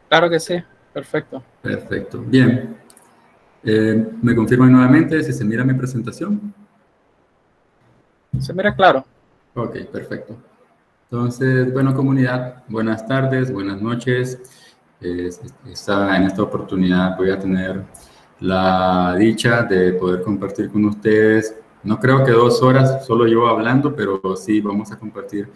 Claro que sí, perfecto. Perfecto. Bien. ¿Me confirman nuevamente si se mira mi presentación? Se mira claro. Ok, perfecto. Entonces, bueno, comunidad, buenas tardes, buenas noches. En esta oportunidad voy a tener la dicha de poder compartir con ustedes, no creo que 2 horas solo yo hablando, pero sí vamos a compartir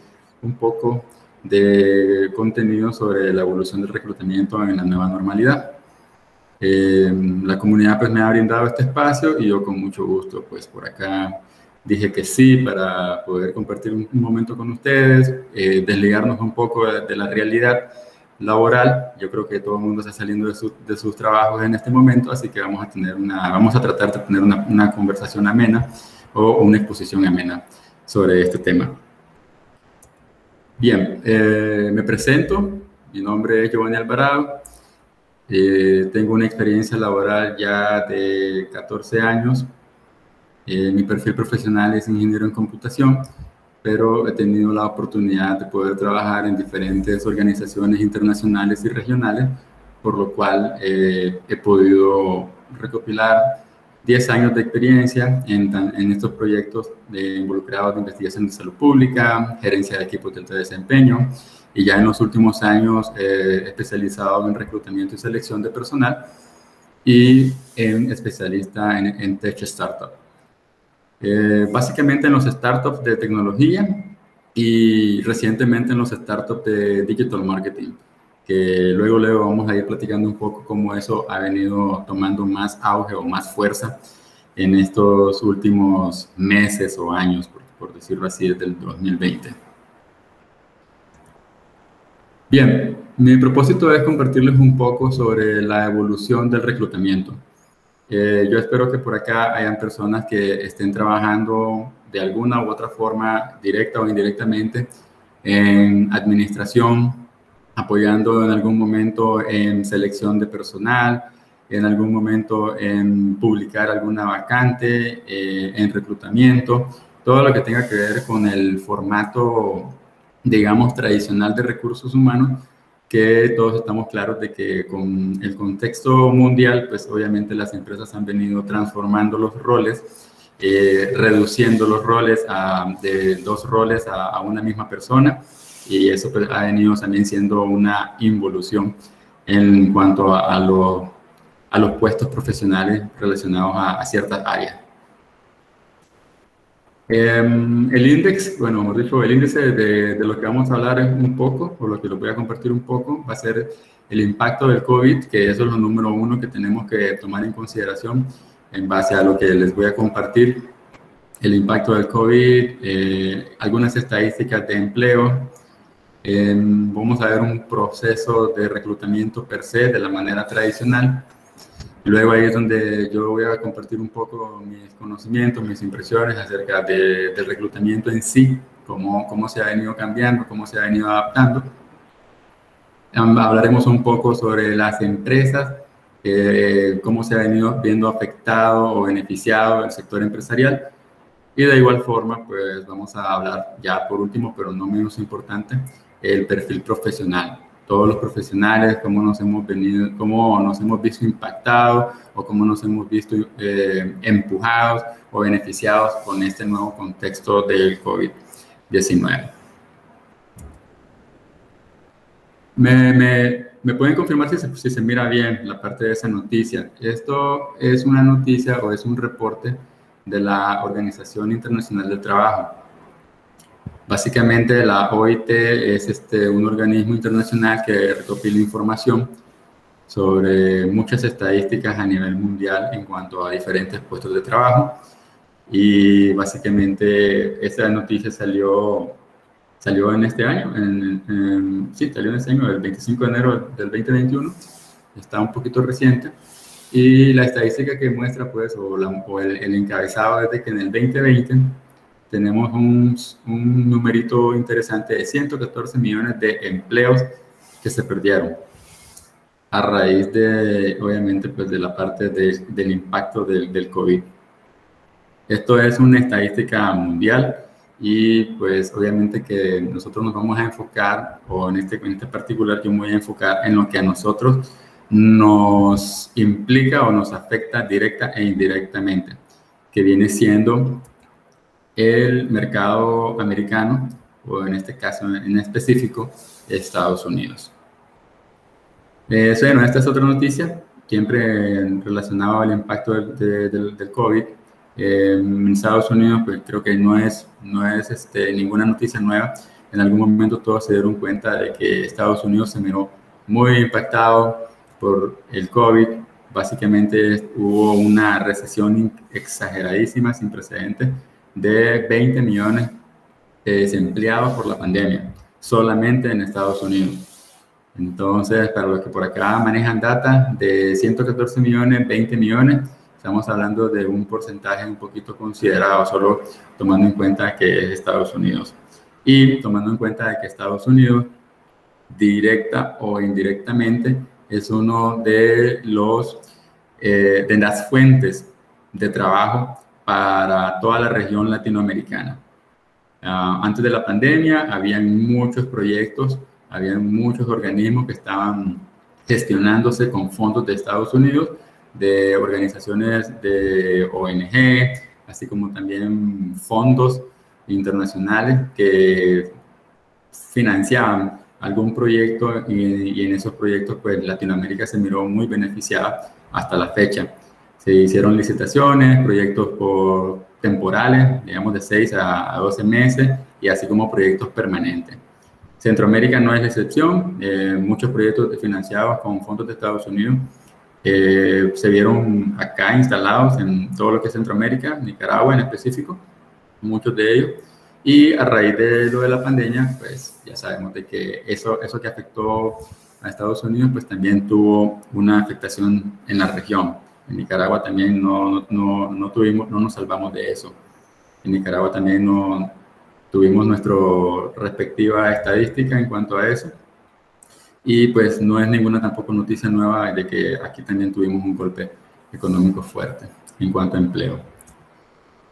un poco de contenido sobre la evolución del reclutamiento en la nueva normalidad. La comunidad pues me ha brindado este espacio y yo con mucho gusto pues por acá dije que sí para poder compartir un momento con ustedes, desligarnos un poco de la realidad laboral. Yo creo que todo el mundo está saliendo de sus trabajos en este momento, así que vamos a tratar de tener una conversación amena o una exposición amena sobre este tema. Bien, me presento, mi nombre es Giovanni Alvarado. Tengo una experiencia laboral ya de 14 años. Mi perfil profesional es ingeniero en computación, pero he tenido la oportunidad de poder trabajar en diferentes organizaciones internacionales y regionales, por lo cual he podido recopilar 10 años de experiencia en estos proyectos involucrados de investigación de salud pública, gerencia de equipos de alto desempeño, y ya en los últimos años especializado en reclutamiento y selección de personal y en especialista en Tech Startup. Básicamente en los startups de tecnología y recientemente en los startups de digital marketing, que luego vamos a ir platicando un poco cómo eso ha venido tomando más auge o más fuerza en estos últimos meses o años, por decirlo así, desde el 2020. Bien, mi propósito es compartirles un poco sobre la evolución del reclutamiento. Yo espero que por acá hayan personas que estén trabajando de alguna u otra forma, directa o indirectamente, en administración, apoyando en algún momento en selección de personal, en algún momento en publicar alguna vacante, en reclutamiento, todo lo que tenga que ver con el formato, digamos, tradicional de recursos humanos, que todos estamos claros de que con el contexto mundial, pues obviamente las empresas han venido transformando los roles, reduciendo los roles de 2 roles a una misma persona, y eso pues, ha venido también siendo una involución en cuanto a los puestos profesionales relacionados a ciertas áreas. El índice, bueno, mejor dicho, el índice de lo que vamos a hablar un poco, o lo que les voy a compartir un poco, va a ser el impacto del COVID, que eso es lo número uno que tenemos que tomar en consideración en base a lo que les voy a compartir. El impacto del COVID, algunas estadísticas de empleo. Vamos a ver un proceso de reclutamiento per se de la manera tradicional. Luego ahí es donde yo voy a compartir un poco mis conocimientos, mis impresiones acerca del reclutamiento en sí, cómo se ha venido cambiando, cómo se ha venido adaptando. Hablaremos un poco sobre las empresas, cómo se ha venido viendo afectado o beneficiado el sector empresarial. Y de igual forma, pues vamos a hablar ya por último, pero no menos importante, el perfil profesional. Todos los profesionales, cómo nos hemos visto impactados o cómo nos hemos visto empujados o beneficiados con este nuevo contexto del COVID-19. ¿Me pueden confirmar si se mira bien la parte de esa noticia? Esto es una noticia o es un reporte de la Organización Internacional del Trabajo. Básicamente la OIT es un organismo internacional que recopila información sobre muchas estadísticas a nivel mundial en cuanto a diferentes puestos de trabajo, y básicamente esa noticia salió en este año, sí, salió en este año, el 25 de enero del 2021, está un poquito reciente, y la estadística que muestra, pues, o el encabezado es de que en el 2020 tenemos un numerito interesante de 114 millones de empleos que se perdieron a raíz de, obviamente, pues, de la parte del impacto del COVID. Esto es una estadística mundial y pues obviamente que nosotros nos vamos a enfocar, o en este particular yo me voy a enfocar en lo que a nosotros nos implica o nos afecta directa e indirectamente, que viene siendo el mercado americano, o en este caso en específico, Estados Unidos. Bueno, esta es otra noticia, siempre relacionada al impacto del COVID. En Estados Unidos, pues creo que no es ninguna noticia nueva. En algún momento todos se dieron cuenta de que Estados Unidos se miró muy impactado por el COVID. Básicamente hubo una recesión exageradísima, sin precedentes, de 20 millones de desempleados por la pandemia, solamente en Estados Unidos. Entonces, para los que por acá manejan data, de 114 millones, 20 millones, estamos hablando de un porcentaje un poquito considerado, solo tomando en cuenta que es Estados Unidos. Y tomando en cuenta de que Estados Unidos, directa o indirectamente, es uno de de las fuentes de trabajo para toda la región latinoamericana. Antes de la pandemia, habían muchos proyectos, habían muchos organismos que estaban gestionándose con fondos de Estados Unidos, de organizaciones de ONG, así como también fondos internacionales que financiaban algún proyecto, y en esos proyectos pues Latinoamérica se miró muy beneficiada hasta la fecha. Se hicieron licitaciones, proyectos temporales, digamos de 6 a 12 meses, y así como proyectos permanentes. Centroamérica no es la excepción. Muchos proyectos financiados con fondos de Estados Unidos se vieron acá instalados en todo lo que es Centroamérica, Nicaragua en específico, muchos de ellos. Y a raíz de lo de la pandemia, pues ya sabemos de que eso que afectó a Estados Unidos, pues también tuvo una afectación en la región. En Nicaragua también no nos salvamos de eso. En Nicaragua también no tuvimos nuestra respectiva estadística en cuanto a eso. Y pues no es ninguna tampoco noticia nueva de que aquí también tuvimos un golpe económico fuerte en cuanto a empleo.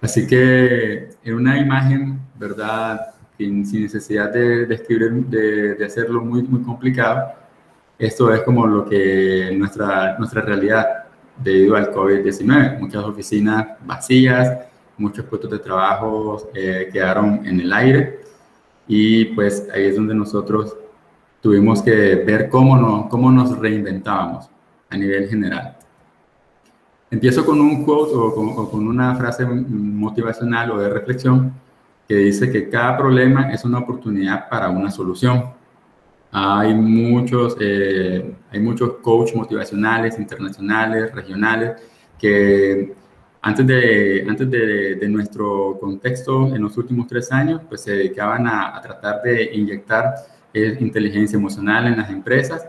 Así que en una imagen, ¿verdad? Sin necesidad de describir, de hacerlo muy complicado, esto es como lo que nuestra realidad debido al COVID-19. Muchas oficinas vacías, muchos puestos de trabajo quedaron en el aire, y pues ahí es donde nosotros tuvimos que ver cómo nos reinventábamos a nivel general. Empiezo con un quote o con una frase motivacional o de reflexión que dice que cada problema es una oportunidad para una solución. Hay muchos coaches motivacionales, internacionales, regionales, que antes de nuestro contexto en los últimos 3 años, pues se dedicaban a tratar de inyectar inteligencia emocional en las empresas.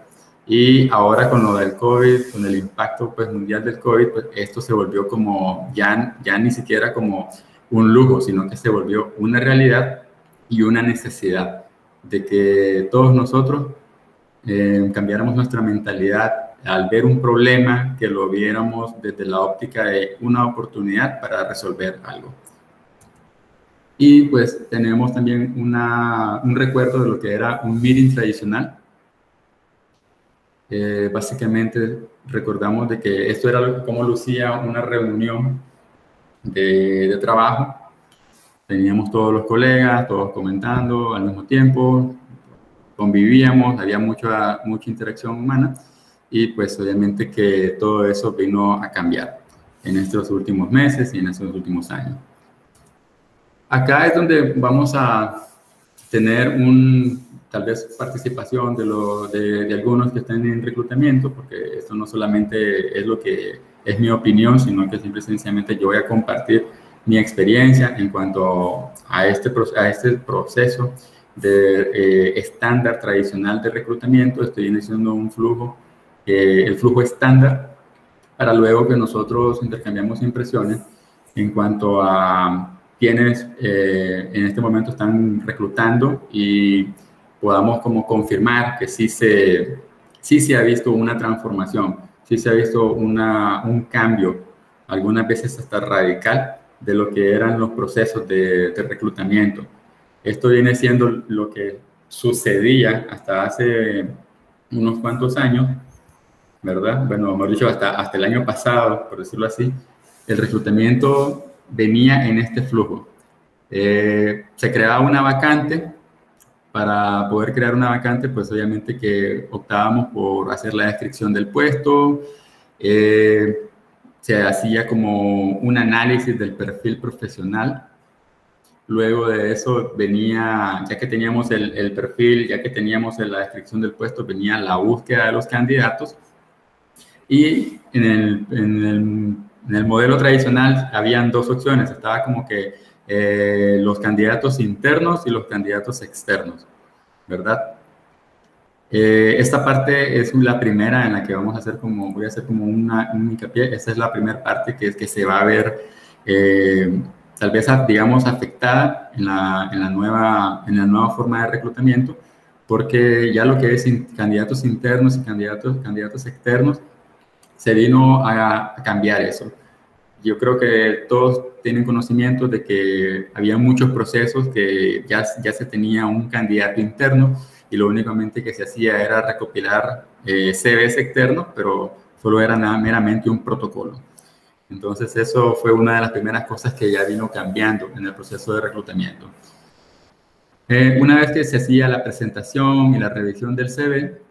Y ahora con lo del COVID, con el impacto pues, mundial del COVID, pues esto se volvió como ya ni siquiera como un lujo, sino que se volvió una realidad y una necesidad de que todos nosotros cambiáramos nuestra mentalidad al ver un problema, que lo viéramos desde la óptica de una oportunidad para resolver algo. Y pues tenemos también un recuerdo de lo que era un meeting tradicional. Básicamente recordamos de que esto era como lucía una reunión de trabajo. Teníamos todos los colegas, todos comentando al mismo tiempo, convivíamos, había mucha interacción humana, y pues obviamente que todo eso vino a cambiar en estos últimos meses y en estos últimos años. Acá es donde vamos a tener tal vez participación de algunos que están en reclutamiento, porque esto no solamente es lo que es mi opinión, sino que simple y sencillamente yo voy a compartir mi experiencia en cuanto a este proceso de estándar tradicional de reclutamiento. Estoy iniciando un flujo, el flujo estándar, para luego que nosotros intercambiamos impresiones en cuanto a quienes en este momento están reclutando, y podamos como confirmar que sí se ha visto una transformación, sí se ha visto un cambio, algunas veces hasta radical, de lo que eran los procesos de reclutamiento. Esto viene siendo lo que sucedía hasta hace unos cuantos años, ¿verdad? Bueno, mejor dicho, hasta el año pasado, por decirlo así. El reclutamiento venía en este flujo. Se creaba una vacante. Para poder crear una vacante, pues obviamente que optábamos por hacer la descripción del puesto, se hacía como un análisis del perfil profesional. Luego de eso venía, ya que teníamos el perfil, ya que teníamos la descripción del puesto, venía la búsqueda de los candidatos. Y en el modelo tradicional habían dos opciones. Estaba como que los candidatos internos y los candidatos externos, ¿verdad? Esta parte es la primera en la que vamos a hacer como, voy a hacer como un hincapié. Esta es la primera parte que se va a ver tal vez, digamos, afectada en la nueva forma de reclutamiento, porque ya lo que es candidatos internos y candidatos externos, se vino a cambiar eso. Yo creo que todos tienen conocimiento de que había muchos procesos que ya se tenía un candidato interno y lo únicamente que se hacía era recopilar CVs externos, pero solo era meramente un protocolo. Entonces eso fue una de las primeras cosas que ya vino cambiando en el proceso de reclutamiento. Una vez que se hacía la presentación y la revisión del CV,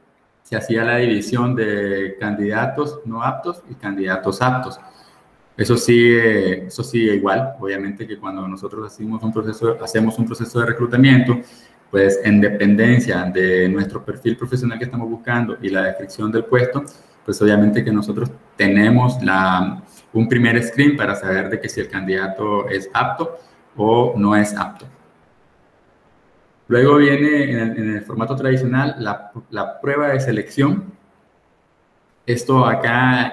se hacía la división de candidatos no aptos y candidatos aptos. Eso sí igual, obviamente que cuando nosotros hacemos un proceso de reclutamiento, pues en dependencia de nuestro perfil profesional que estamos buscando y la descripción del puesto, pues obviamente que nosotros tenemos un primer screen para saber de que si el candidato es apto o no es apto. Luego viene en el formato tradicional la prueba de selección. Esto acá,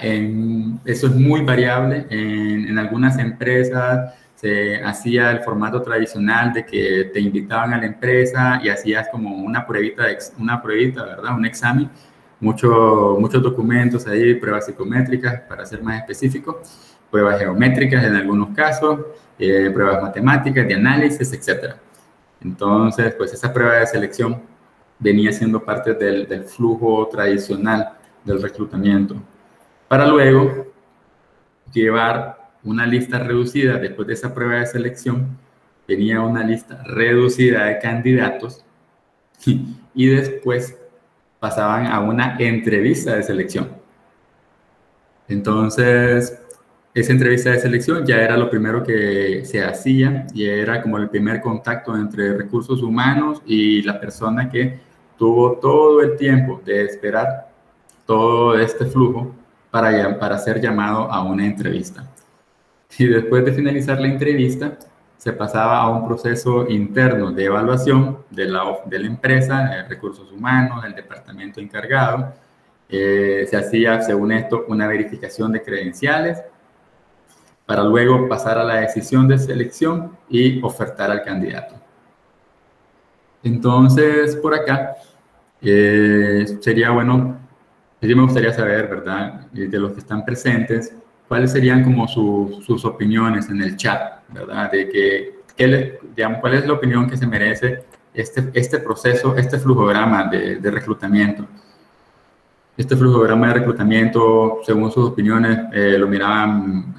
eso es muy variable. En algunas empresas se hacía el formato tradicional de que te invitaban a la empresa y hacías como una pruebita, ¿verdad? Un examen, muchos documentos ahí, pruebas psicométricas para ser más específico, pruebas geométricas en algunos casos, pruebas matemáticas, de análisis, etc. Entonces, pues esa prueba de selección venía siendo parte del flujo tradicional del reclutamiento, para luego llevar una lista reducida. Después de esa prueba de selección, venía una lista reducida de candidatos y después pasaban a una entrevista de selección. Entonces, esa entrevista de selección ya era lo primero que se hacía y era como el primer contacto entre recursos humanos y la persona que tuvo todo el tiempo de esperar todo este flujo para ser llamado a una entrevista. Y después de finalizar la entrevista, se pasaba a un proceso interno de evaluación de la empresa, de recursos humanos, del departamento encargado. Se hacía, según esto, una verificación de credenciales para luego pasar a la decisión de selección y ofertar al candidato. Entonces, por acá, sería bueno, yo me gustaría saber, ¿verdad?, de los que están presentes, cuáles serían como sus opiniones en el chat, ¿verdad? De digamos, cuál es la opinión que se merece este proceso, este flujograma de reclutamiento. Este flujograma de reclutamiento, según sus opiniones, lo miraban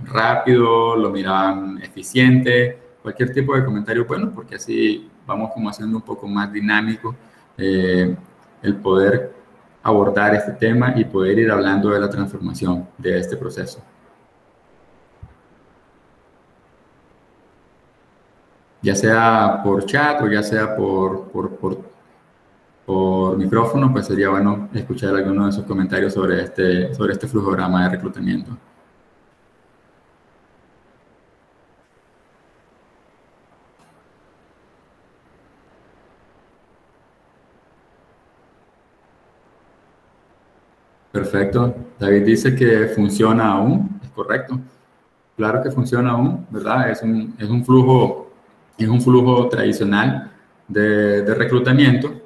rápido, lo miraban eficiente, cualquier tipo de comentario bueno, porque así vamos como haciendo un poco más dinámico el poder abordar este tema y poder ir hablando de la transformación de este proceso. Ya sea por chat o ya sea por micrófono, pues sería bueno escuchar algunos de sus comentarios sobre este flujograma de reclutamiento. Perfecto. David dice que funciona aún, es correcto. Claro que funciona aún, ¿verdad? Es un flujo tradicional de reclutamiento.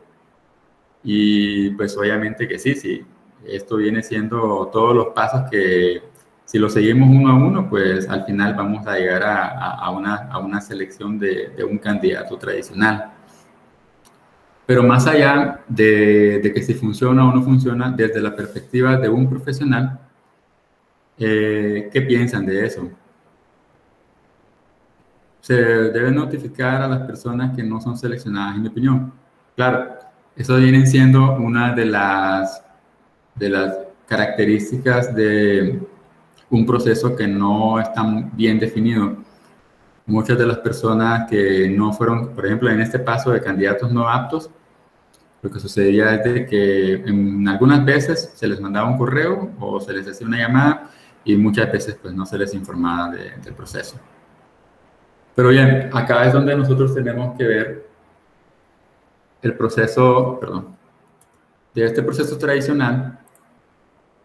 Y pues obviamente que sí, esto viene siendo todos los pasos que Si lo seguimos uno a uno, pues al final vamos a llegar a una selección de un candidato tradicional. Pero más allá de que si funciona o no funciona, desde la perspectiva de un profesional, ¿qué piensan de eso? Se debe notificar a las personas que no son seleccionadas, en mi opinión. Claro, eso viene siendo una de las características de un proceso que no está bien definido. Muchas de las personas que no fueron, por ejemplo, en este paso de candidatos no aptos, lo que sucedía es de que en algunas veces se les mandaba un correo o se les hacía una llamada y muchas veces pues no se les informaba del proceso. Pero bien, acá es donde nosotros tenemos que ver el proceso, perdón, de este proceso tradicional.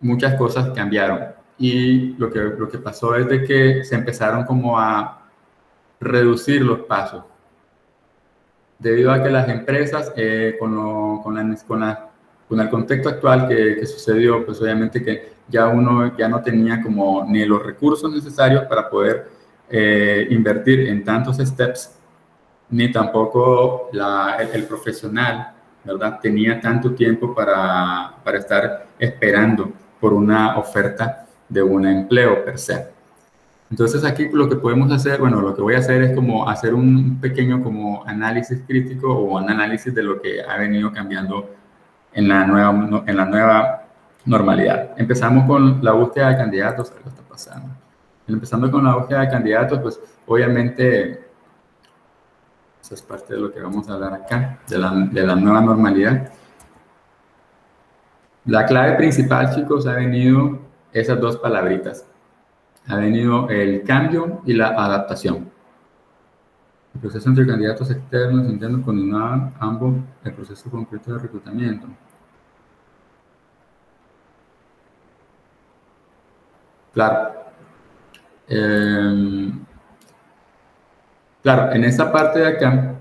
Muchas cosas cambiaron y lo que pasó es de que se empezaron como a reducir los pasos debido a que las empresas con el contexto actual que sucedió, pues obviamente que ya uno ya no tenía como ni los recursos necesarios para poder invertir en tantos steps, ni tampoco el profesional, ¿verdad? Tenía tanto tiempo para estar esperando por una oferta de un empleo per se. Entonces aquí lo que podemos hacer, bueno, lo que voy a hacer es como hacer un pequeño como análisis crítico o un análisis de lo que ha venido cambiando en la nueva normalidad. Empezamos con la búsqueda de candidatos, algo está pasando. Empezando con la búsqueda de candidatos, pues obviamente eso es parte de lo que vamos a hablar acá, de la nueva normalidad. La clave principal, chicos, ha venido esas dos palabritas. Ha venido el cambio y la adaptación. El proceso entre candidatos externos e internos continuaban ambos el proceso concreto de reclutamiento. Claro. Claro, en esa parte de acá,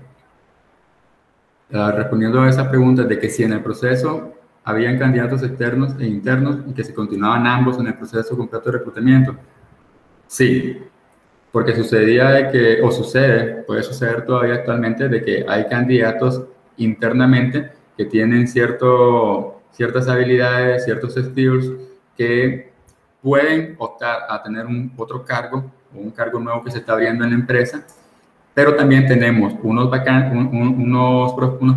respondiendo a esa pregunta de que si en el proceso habían candidatos externos e internos y que se continuaban ambos en el proceso completo de reclutamiento. Sí, porque sucedía de que, o sucede, puede suceder todavía actualmente, de que hay candidatos internamente que tienen ciertas habilidades, ciertos skills que pueden optar a tener otro cargo o un cargo nuevo que se está abriendo en la empresa, pero también tenemos unos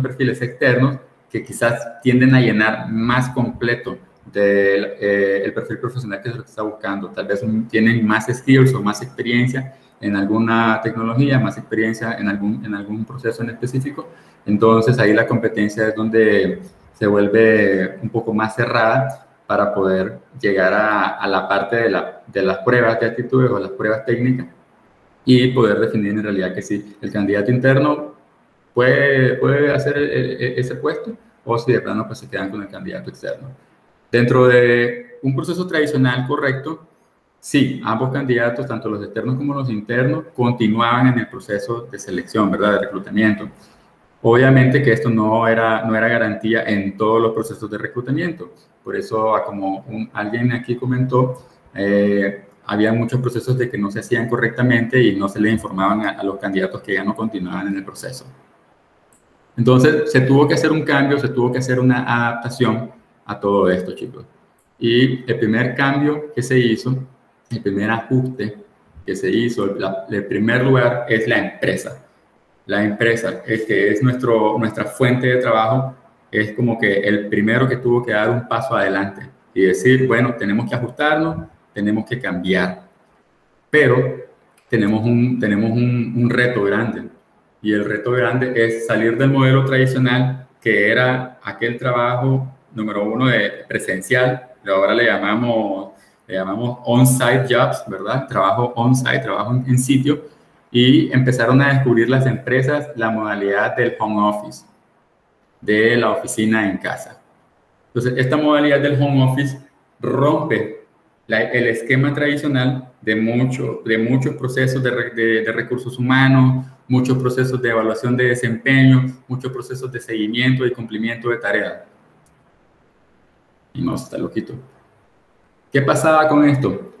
perfiles externos que quizás tienden a llenar más completo del perfil profesional que se está buscando. Tal vez tienen más skills o más experiencia en alguna tecnología, más experiencia en algún proceso en específico. Entonces ahí la competencia es donde se vuelve un poco más cerrada para poder llegar a la parte de las pruebas de actitudes o las pruebas técnicas y poder definir en realidad que sí, el candidato interno puede hacer ese puesto o si de plano pues se quedan con el candidato externo. Dentro de un proceso tradicional correcto, sí, ambos candidatos, tanto los externos como los internos, continuaban en el proceso de selección, ¿verdad? De reclutamiento. Obviamente que esto no era garantía en todos los procesos de reclutamiento. Por eso, como alguien aquí comentó, había muchos procesos de que no se hacían correctamente y no se le informaban a los candidatos que ya no continuaban en el proceso. Entonces, se tuvo que hacer un cambio, se tuvo que hacer una adaptación a todo esto, chicos. Y el primer cambio que se hizo, el primer ajuste que se hizo, el primer lugar es la empresa. La empresa, que es nuestra fuente de trabajo, es como que el primero que tuvo que dar un paso adelante y decir, bueno, tenemos que ajustarnos, tenemos que cambiar. Pero tenemos un reto grande. Y el reto grande es salir del modelo tradicional, que era aquel trabajo número uno de presencial, ahora le llamamos on-site jobs, ¿verdad? Trabajo on-site, trabajo en sitio, y empezaron a descubrir las empresas la modalidad del home office, de la oficina en casa. Entonces, esta modalidad del home office rompe el esquema tradicional de muchos procesos de recursos humanos, muchos procesos de evaluación de desempeño, muchos procesos de seguimiento y cumplimiento de tareas. Y no, está loquito. ¿Qué pasaba con esto?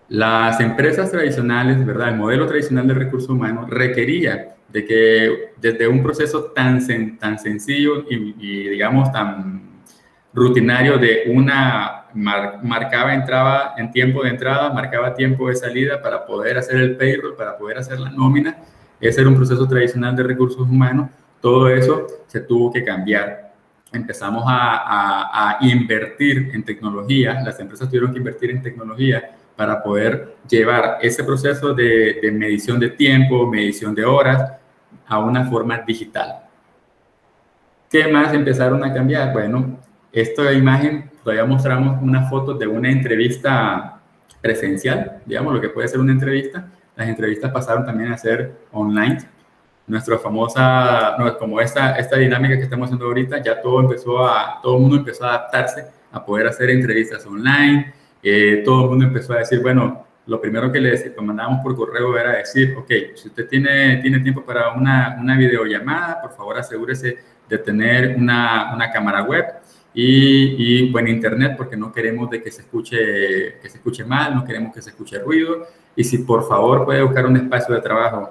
Las empresas tradicionales, ¿verdad? El modelo tradicional de recursos humanos requería de que desde un proceso tan sencillo y, digamos, tan rutinario de marcaba entraba en tiempo de entrada, marcaba tiempo de salida para poder hacer el payroll, para poder hacer la nómina. Ese era un proceso tradicional de recursos humanos. Todo eso se tuvo que cambiar. Empezamos a invertir en tecnología, las empresas tuvieron que invertir en tecnología para poder llevar ese proceso de medición de tiempo, medición de horas, a una forma digital. ¿Qué más empezaron a cambiar? Bueno, esta imagen, todavía mostramos una foto de una entrevista presencial, digamos, lo que puede ser una entrevista. Las entrevistas pasaron también a ser online. Nuestra famosa, como esta dinámica que estamos haciendo ahorita, ya todo el mundo empezó a adaptarse a poder hacer entrevistas online. Todo el mundo empezó a decir, bueno, lo primero que le mandábamos por correo era decir, ok, si usted tiene tiempo para una videollamada, por favor asegúrese de tener una cámara web y buen internet, porque no queremos de que se escuche mal, no queremos que se escuche ruido. Y si por favor puede buscar un espacio de trabajo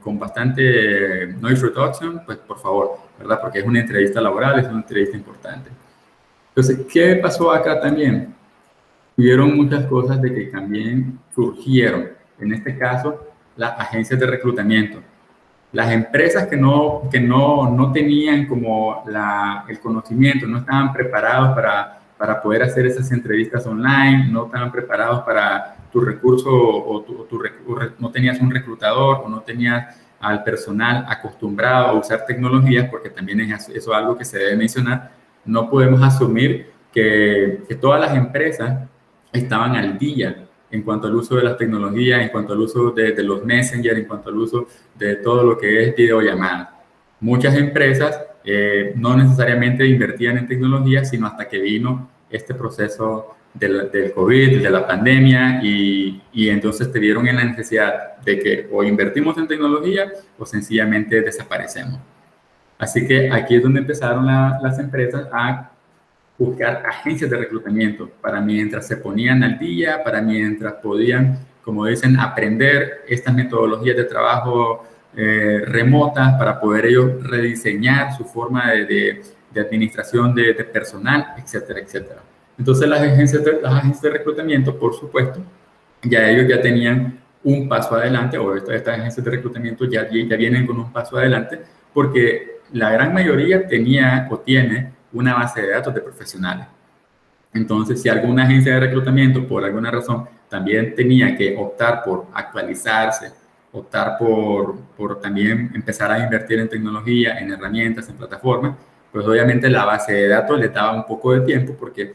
con bastante noise reduction, pues por favor, ¿verdad? Porque es una entrevista laboral, es una entrevista importante. Entonces, ¿qué pasó acá también? Hubieron muchas cosas de que también surgieron. En este caso, las agencias de reclutamiento. Las empresas que no tenían como el conocimiento, no estaban preparados para poder hacer esas entrevistas online, no estaban preparados para tu recurso o no tenías un reclutador o no tenías al personal acostumbrado a usar tecnologías, porque también eso es algo que se debe mencionar. No podemos asumir que todas las empresas estaban al día en cuanto al uso de las tecnologías, en cuanto al uso de los Messenger, en cuanto al uso de todo lo que es videollamadas. Muchas empresas no necesariamente invertían en tecnología, sino hasta que vino este proceso del COVID, de la pandemia, y entonces te vieron en la necesidad de que o invertimos en tecnología o sencillamente desaparecemos. Así que aquí es donde empezaron las empresas a buscar agencias de reclutamiento para mientras se ponían al día, para mientras podían, como dicen, aprender estas metodologías de trabajo remotas para poder ellos rediseñar su forma de administración de personal, etcétera, etcétera. Entonces las agencias de reclutamiento, por supuesto, ellos ya tenían un paso adelante, o estas agencias de reclutamiento ya vienen con un paso adelante, porque la gran mayoría tenía o tiene una base de datos de profesionales. Entonces, si alguna agencia de reclutamiento, por alguna razón, también tenía que optar por actualizarse, optar por también empezar a invertir en tecnología, en herramientas, en plataformas, pues obviamente la base de datos le daba un poco de tiempo, porque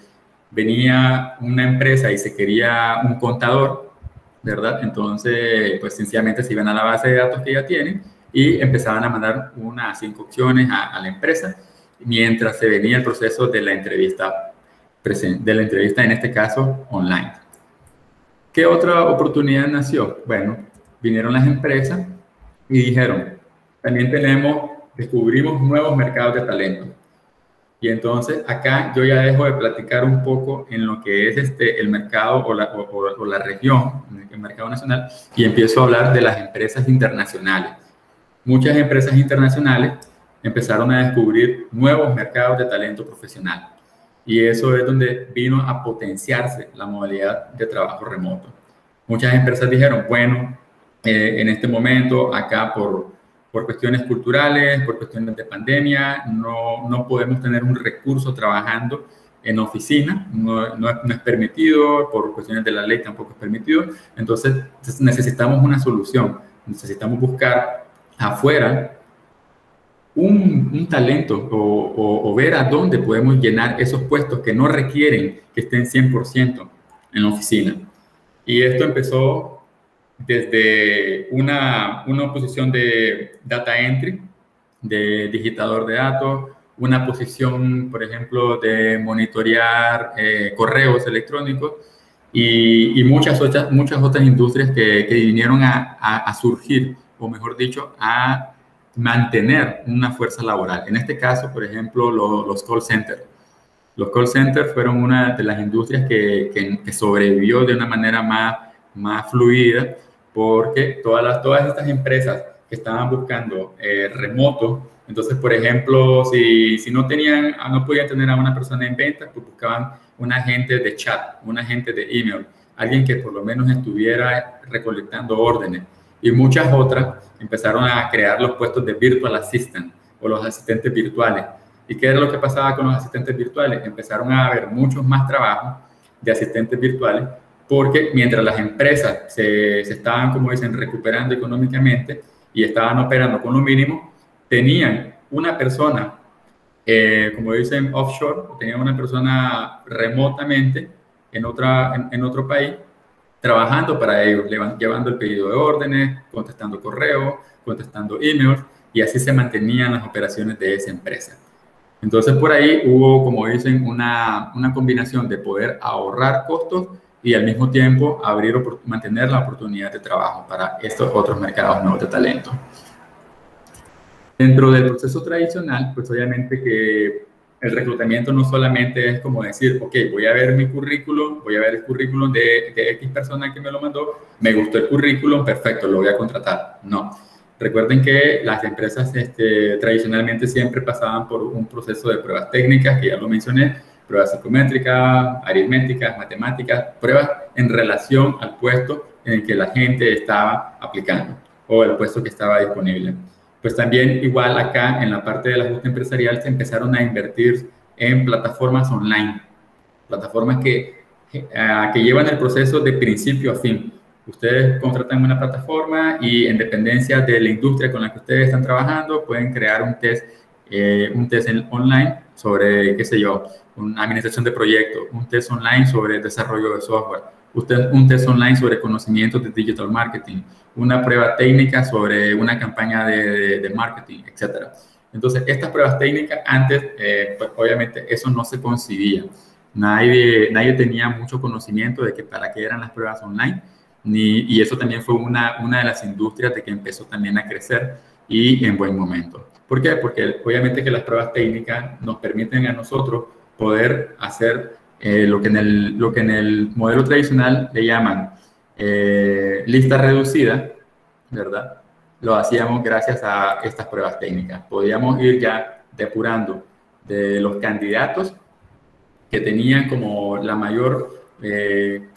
venía una empresa y se quería un contador, ¿verdad? Entonces, pues sencillamente se iban a la base de datos que ya tienen y empezaban a mandar unas 5 opciones a la empresa, mientras se venía el proceso de la entrevista en este caso online. ¿Qué otra oportunidad nació? Bueno, vinieron las empresas y dijeron, también descubrimos nuevos mercados de talento. Y entonces acá yo ya dejo de platicar un poco en lo que es el mercado o la región, el mercado nacional, y empiezo a hablar de las empresas internacionales. Muchas empresas internacionales empezaron a descubrir nuevos mercados de talento profesional. Y eso es donde vino a potenciarse la modalidad de trabajo remoto. Muchas empresas dijeron, bueno, en este momento, acá por cuestiones culturales, por cuestiones de pandemia, no podemos tener un recurso trabajando en oficina, no es permitido, por cuestiones de la ley tampoco es permitido. Entonces necesitamos una solución, necesitamos buscar afuera un talento o ver a dónde podemos llenar esos puestos que no requieren que estén 100% en la oficina. Y esto empezó desde una posición de data entry, de digitador de datos, una posición, por ejemplo, de monitorear correos electrónicos y muchas otras industrias que vinieron a surgir, o mejor dicho, a mantener una fuerza laboral. En este caso, por ejemplo, los call centers. Los call centers fueron una de las industrias que sobrevivió de una manera más fluida, porque todas estas empresas que estaban buscando remoto, entonces, por ejemplo, si no podían tener a una persona en ventas, pues buscaban un agente de chat, un agente de email, alguien que por lo menos estuviera recolectando órdenes. Y muchas otras empezaron a crear los puestos de virtual assistant o los asistentes virtuales. ¿Y qué era lo que pasaba con los asistentes virtuales? Empezaron a haber muchos más trabajos de asistentes virtuales, porque mientras las empresas se estaban, como dicen, recuperando económicamente y estaban operando con lo mínimo, tenían una persona, como dicen, offshore, tenían una persona remotamente en otro país, trabajando para ellos, llevando el pedido de órdenes, contestando correos, contestando emails, y así se mantenían las operaciones de esa empresa. Entonces, por ahí hubo, como dicen, una combinación de poder ahorrar costos y al mismo tiempo mantener la oportunidad de trabajo para estos otros mercados nuevos de talento. Dentro del proceso tradicional, pues obviamente que el reclutamiento no solamente es como decir, ok, voy a ver mi currículum, voy a ver el currículum de X persona que me lo mandó, me gustó el currículum, perfecto, lo voy a contratar. No. Recuerden que las empresas tradicionalmente siempre pasaban por un proceso de pruebas técnicas, que ya lo mencioné, pruebas psicométricas, aritméticas, matemáticas, pruebas en relación al puesto en el que la gente estaba aplicando o el puesto que estaba disponible. Pues también igual acá en la parte del ajuste empresarial se empezaron a invertir en plataformas online, plataformas que llevan el proceso de principio a fin. Ustedes contratan una plataforma y en dependencia de la industria con la que ustedes están trabajando, pueden crear un test online sobre, qué sé yo, una administración de proyectos, un test online sobre desarrollo de software, un test online sobre conocimientos de digital marketing, una prueba técnica sobre una campaña de marketing, etc. Entonces, estas pruebas técnicas antes, pues obviamente eso no se concibía. Nadie tenía mucho conocimiento de para qué eran las pruebas online, y eso también fue una de las industrias de que empezó también a crecer y en buen momento. ¿Por qué? Porque obviamente que las pruebas técnicas nos permiten a nosotros poder hacer lo que en el modelo tradicional le llaman lista reducida, ¿verdad? Lo hacíamos gracias a estas pruebas técnicas. Podíamos ir ya depurando de los candidatos que tenían como la mayor,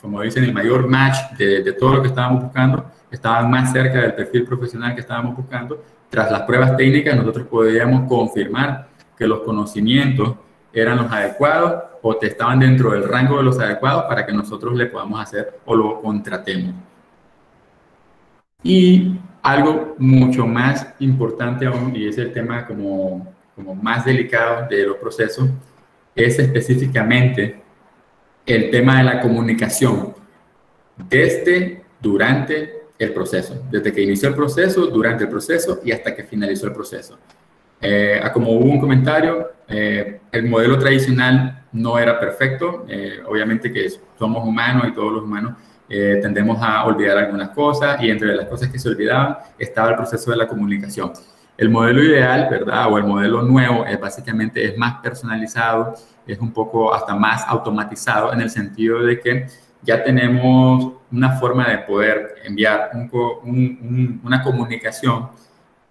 como dicen, el mayor match de todo lo que estábamos buscando, estaban más cerca del perfil profesional que estábamos buscando. Tras las pruebas técnicas, nosotros podíamos confirmar que los conocimientos eran los adecuados o estaban dentro del rango de los adecuados para que nosotros le podamos hacer o lo contratemos. Y algo mucho más importante aún, y es el tema como más delicado de los procesos, es específicamente el tema de la comunicación durante el proceso, desde que inició el proceso, durante el proceso y hasta que finalizó el proceso. Como hubo un comentario, el modelo tradicional no era perfecto, obviamente que somos humanos y todos los humanos tendemos a olvidar algunas cosas, y entre las cosas que se olvidaban estaba el proceso de la comunicación. El modelo ideal, ¿verdad? O el modelo nuevo básicamente es más personalizado, es un poco hasta más automatizado en el sentido de que ya tenemos una forma de poder enviar una comunicación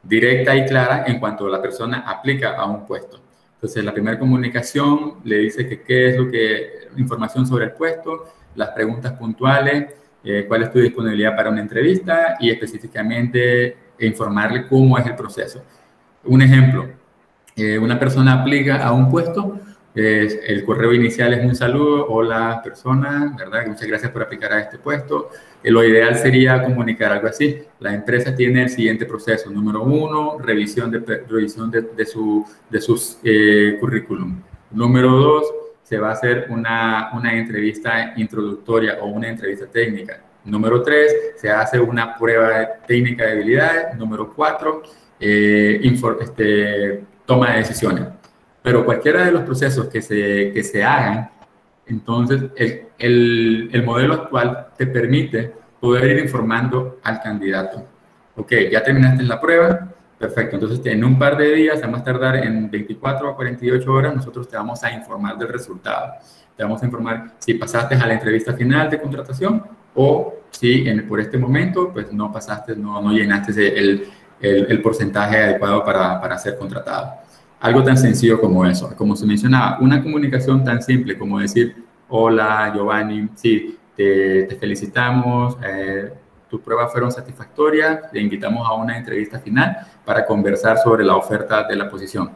directa y clara en cuanto la persona aplica a un puesto. Entonces, la primera comunicación le dice que qué es información sobre el puesto, las preguntas puntuales, cuál es tu disponibilidad para una entrevista y específicamente informarle cómo es el proceso. Un ejemplo, una persona aplica a un puesto, el correo inicial es un saludo, hola persona, ¿verdad? Muchas gracias por aplicar a este puesto. Lo ideal sería comunicar algo así: la empresa tiene el siguiente proceso. Número 1, revisión de sus currículum. Número 2, se va a hacer una entrevista introductoria o una entrevista técnica. Número 3, se hace una prueba técnica de habilidades. Número 4, toma de decisiones. Pero cualquiera de los procesos que se hagan, entonces el modelo actual te permite poder ir informando al candidato. Ok, ya terminaste la prueba, Perfecto, entonces en un par de días, vamos a tardar en 24 a 48 horas, nosotros te vamos a informar del resultado. Te vamos a informar si pasaste a la entrevista final de contratación o si por este momento pues no pasaste, no llenaste el porcentaje adecuado para ser contratado. Algo tan sencillo como eso. Como se mencionaba, una comunicación tan simple como decir, hola Giovanni, sí, te felicitamos, tus pruebas fueron satisfactorias, te invitamos a una entrevista final para conversar sobre la oferta de la posición.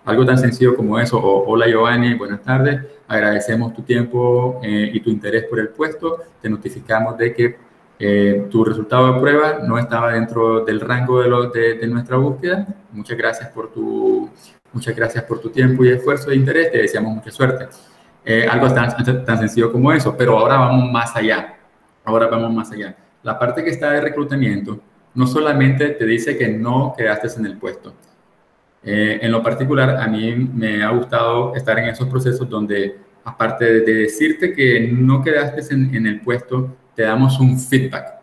Algo tan sencillo como eso, o hola Giovanni, buenas tardes, agradecemos tu tiempo y tu interés por el puesto, te notificamos de que tu resultado de prueba no estaba dentro del rango de nuestra búsqueda. Muchas gracias por tu tiempo y esfuerzo e interés, te deseamos mucha suerte. Algo tan sencillo como eso, pero ahora vamos más allá. La parte que está de reclutamiento no solamente te dice que no quedaste en el puesto. En lo particular, a mí me ha gustado estar en esos procesos donde, aparte de decirte que no quedaste en el puesto, te damos un feedback,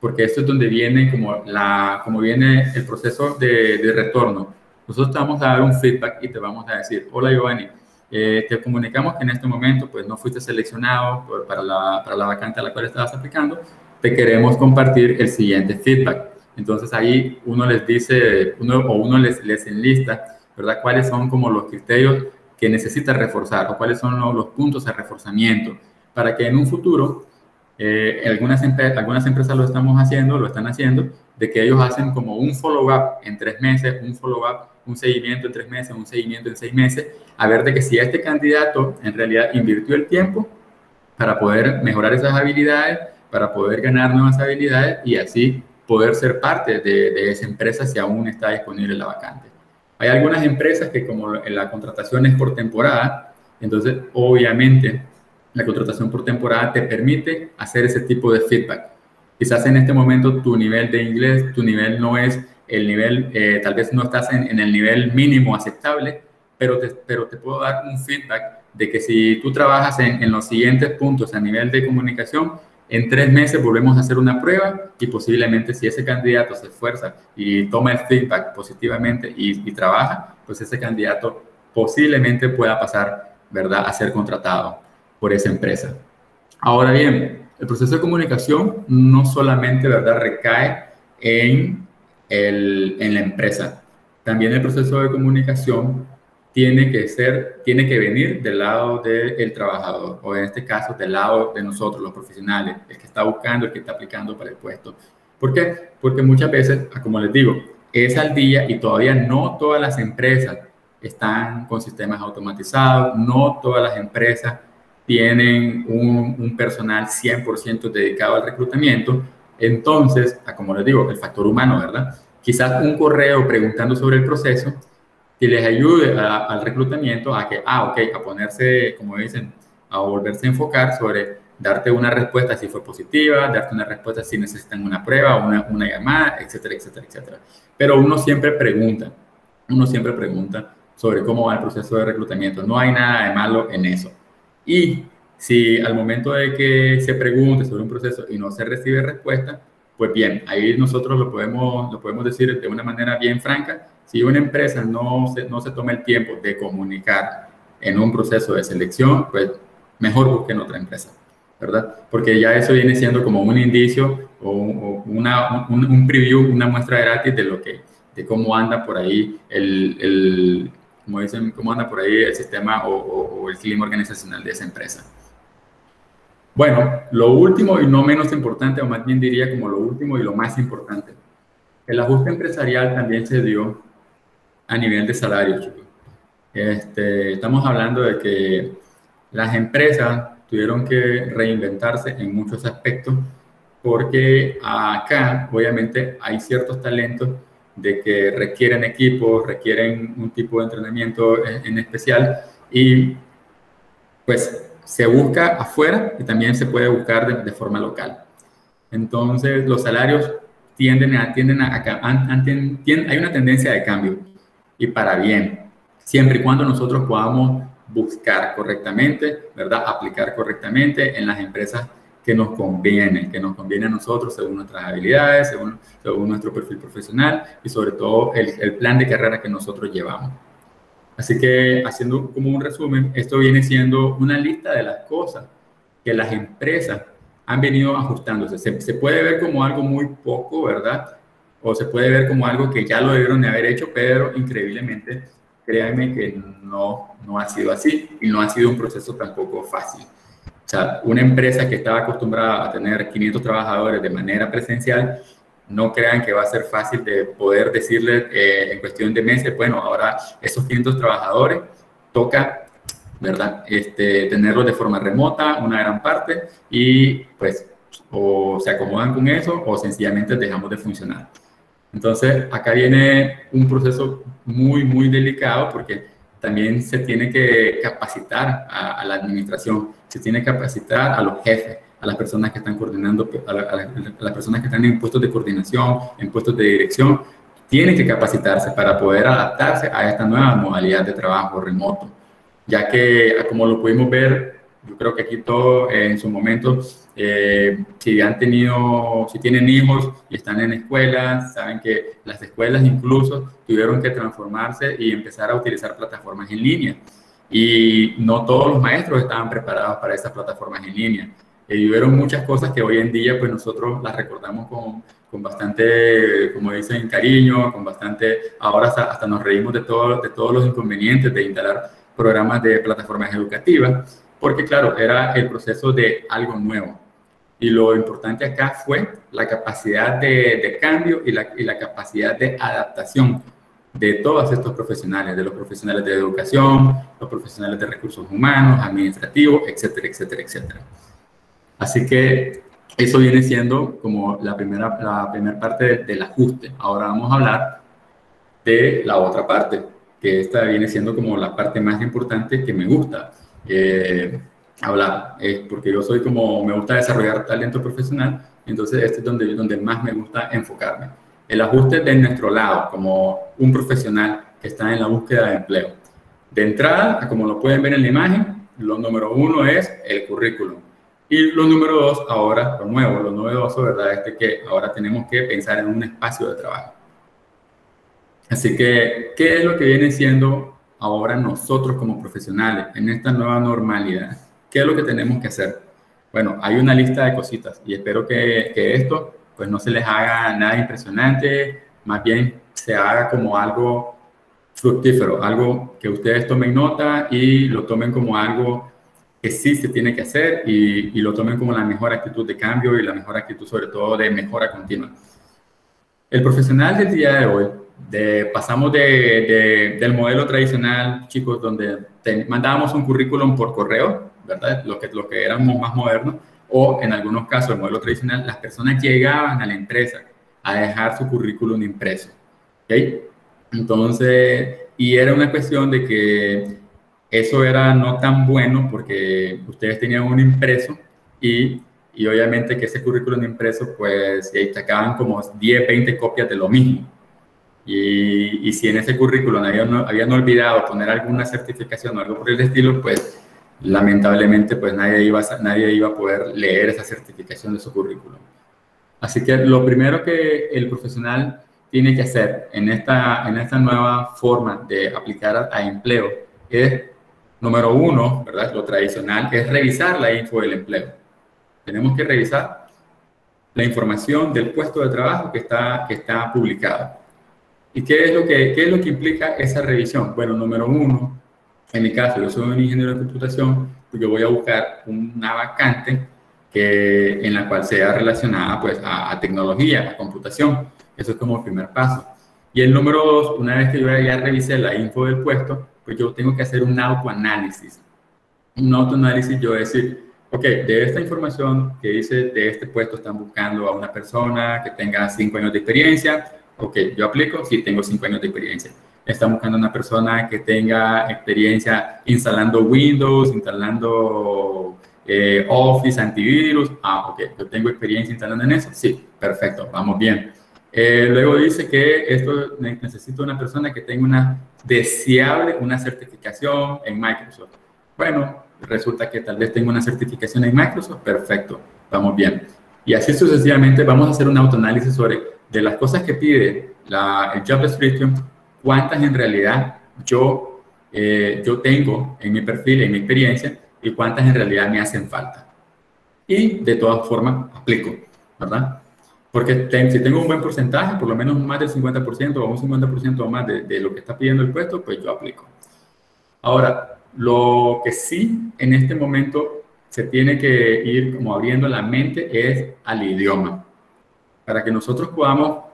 porque esto es donde viene como viene el proceso de retorno. Nosotros te vamos a dar un feedback y te vamos a decir, hola Giovanni, te comunicamos que en este momento pues no fuiste seleccionado para la vacante a la cual estabas aplicando, te queremos compartir el siguiente feedback. Entonces ahí uno les dice, uno les enlista, ¿verdad? Cuáles son como los criterios que necesita reforzar o cuáles son los puntos de reforzamiento para que en un futuro, algunas empresas lo están haciendo, de que ellos hacen como un follow-up en 3 meses, un follow-up, un seguimiento en 3 meses, un seguimiento en 6 meses, a ver de que si este candidato en realidad invirtió el tiempo para poder mejorar esas habilidades, para poder ganar nuevas habilidades y así poder ser parte de esa empresa si aún está disponible la vacante. Hay algunas empresas que como la contratación es por temporada, entonces obviamente la contratación por temporada te permite hacer ese tipo de feedback. Quizás en este momento tu nivel de inglés, tu nivel no es el nivel, tal vez no estás en el nivel mínimo aceptable, pero te puedo dar un feedback de que si tú trabajas en los siguientes puntos a nivel de comunicación, en 3 meses volvemos a hacer una prueba y posiblemente si ese candidato se esfuerza y toma el feedback positivamente y trabaja, pues ese candidato posiblemente pueda pasar, ¿verdad?, a ser contratado por esa empresa. Ahora bien, el proceso de comunicación no solamente, ¿verdad?, recae en la empresa. También el proceso de comunicación tiene que venir del lado del trabajador, o en este caso del lado de nosotros, los profesionales, el que está buscando, el que está aplicando para el puesto. ¿Por qué? Porque muchas veces, como les digo, es al día y todavía no todas las empresas están con sistemas automatizados, no todas las empresas tienen un personal 100% dedicado al reclutamiento. Entonces, como les digo, el factor humano, ¿verdad? Quizás un correo preguntando sobre el proceso que les ayude al reclutamiento a ponerse, como dicen, a volverse a enfocar sobre darte una respuesta si fue positiva, darte una respuesta si necesitan una prueba, una llamada, etcétera, etcétera, etcétera. Pero uno siempre pregunta sobre cómo va el proceso de reclutamiento. No hay nada de malo en eso. Y si al momento de que se pregunte sobre un proceso y no se recibe respuesta, pues bien, ahí nosotros lo podemos decir de una manera bien franca. Si una empresa no se toma el tiempo de comunicar en un proceso de selección, pues mejor busquen otra empresa, ¿verdad? Porque ya eso viene siendo como un indicio o un preview, una muestra gratis de cómo anda por ahí cómo anda por ahí el sistema o el clima organizacional de esa empresa. Bueno, lo último y no menos importante, o más bien diría como lo último y lo más importante, el ajuste empresarial también se dio a nivel de salario, chicos. Estamos hablando de que las empresas tuvieron que reinventarse en muchos aspectos porque acá obviamente hay ciertos talentos de que requieren equipos, requieren un tipo de entrenamiento en especial y pues se busca afuera y también se puede buscar de forma local. Entonces los salarios hay una tendencia de cambio y para bien, siempre y cuando nosotros podamos buscar correctamente, ¿verdad? Aplicar correctamente en las empresas que nos conviene a nosotros según nuestras habilidades, según nuestro perfil profesional y sobre todo el plan de carrera que nosotros llevamos. Así que, haciendo como un resumen, esto viene siendo una lista de las cosas que las empresas han venido ajustándose. Se puede ver como algo muy poco, ¿verdad? O se puede ver como algo que ya lo debieron de haber hecho, pero increíblemente, créanme que no ha sido así y no ha sido un proceso tampoco fácil. O sea, una empresa que estaba acostumbrada a tener 500 trabajadores de manera presencial, no crean que va a ser fácil de poder decirles en cuestión de meses, bueno, ahora esos 500 trabajadores toca, ¿verdad? Tenerlos de forma remota, una gran parte, y pues o se acomodan con eso o sencillamente dejamos de funcionar. Entonces, acá viene un proceso muy delicado porque también se tiene que capacitar a la administración, se tiene que capacitar a los jefes, a las personas que están coordinando, a las personas que están en puestos de coordinación, en puestos de dirección, tienen que capacitarse para poder adaptarse a esta nueva modalidad de trabajo remoto, ya que, como lo pudimos ver, yo creo que aquí todos en su momento, si tienen hijos y están en escuelas, saben que las escuelas incluso tuvieron que transformarse y empezar a utilizar plataformas en línea. Y no todos los maestros estaban preparados para esas plataformas en línea. Y hubieron muchas cosas que hoy en día pues nosotros las recordamos con bastante, como dicen, cariño, con bastante, ahora hasta nos reímos de todos los inconvenientes de instalar programas de plataformas educativas, porque claro, era el proceso de algo nuevo. Y lo importante acá fue la capacidad de cambio y la capacidad de adaptación de todos estos profesionales, de los profesionales de educación, los profesionales de recursos humanos, administrativos, etcétera, etcétera, etcétera. Así que eso viene siendo como la primera parte del ajuste. Ahora vamos a hablar de la otra parte, que esta viene siendo como la parte más importante que me gusta hablar, porque yo soy me gusta desarrollar talento profesional, entonces este es donde más me gusta enfocarme. El ajuste de nuestro lado, como un profesional que está en la búsqueda de empleo. De entrada, como lo pueden ver en la imagen, lo número 1 es el currículum. Y lo número 2, ahora, lo novedoso, ¿verdad? Es que ahora tenemos que pensar en un espacio de trabajo. Así que, ¿qué es lo que viene siendo ahora nosotros como profesionales en esta nueva normalidad? ¿Qué es lo que tenemos que hacer? Bueno, hay una lista de cositas y espero que esto pues no se les haga nada impresionante, más bien se haga como algo fructífero, algo que ustedes tomen nota y lo tomen como algo que sí se tiene que hacer y lo tomen como la mejor actitud de cambio y la mejor actitud sobre todo de mejora continua. El profesional del día de hoy, pasamos del modelo tradicional, chicos, donde mandábamos un currículum por correo, ¿verdad? Lo que éramos más modernos, o en algunos casos, el modelo tradicional, las personas llegaban a la empresa a dejar su currículum impreso, ¿ok? Entonces, y era una cuestión de que eso era no tan bueno porque ustedes tenían un impreso y obviamente que ese currículum impreso, pues, sacaban como 10, 20 copias de lo mismo. Y si en ese currículum habían olvidado poner alguna certificación o algo por el estilo, pues, lamentablemente, pues, nadie iba a poder leer esa certificación de su currículum. Así que lo primero que el profesional tiene que hacer en esta nueva forma de aplicar a empleo es, número 1, ¿verdad? Lo tradicional es revisar la info del empleo. Tenemos que revisar la información del puesto de trabajo que está publicado. ¿Y qué es lo que implica esa revisión? Bueno, número 1, en mi caso, yo soy un ingeniero de computación, pues yo voy a buscar una vacante en la cual sea relacionada pues, a tecnología, a computación. Eso es como el primer paso. Y el número 2, una vez que yo ya revisé la info del puesto, pues yo tengo que hacer un autoanálisis. Un autoanálisis, yo decir, ok, de esta información que dice de este puesto están buscando a una persona que tenga 5 años de experiencia. Ok, yo aplico, sí, tengo 5 años de experiencia. Están buscando a una persona que tenga experiencia instalando Windows, instalando Office, antivirus. Ah, ok, yo tengo experiencia instalando en eso. Sí, perfecto, vamos bien. Luego dice que necesito una persona que tenga una certificación en Microsoft. Bueno, resulta que tal vez tengo una certificación en Microsoft, perfecto. vamos bien. Y así sucesivamente vamos a hacer un autoanálisis sobre de las cosas que pide el job description, cuántas en realidad yo tengo en mi perfil, en mi experiencia, y cuántas en realidad me hacen falta. Y de todas formas aplico, ¿verdad? Porque si tengo un buen porcentaje, por lo menos más del 50% o un 50% o más de lo que está pidiendo el puesto, pues yo aplico. Ahora, lo que sí en este momento se tiene que ir como abriendo la mente es al idioma, para que nosotros podamos,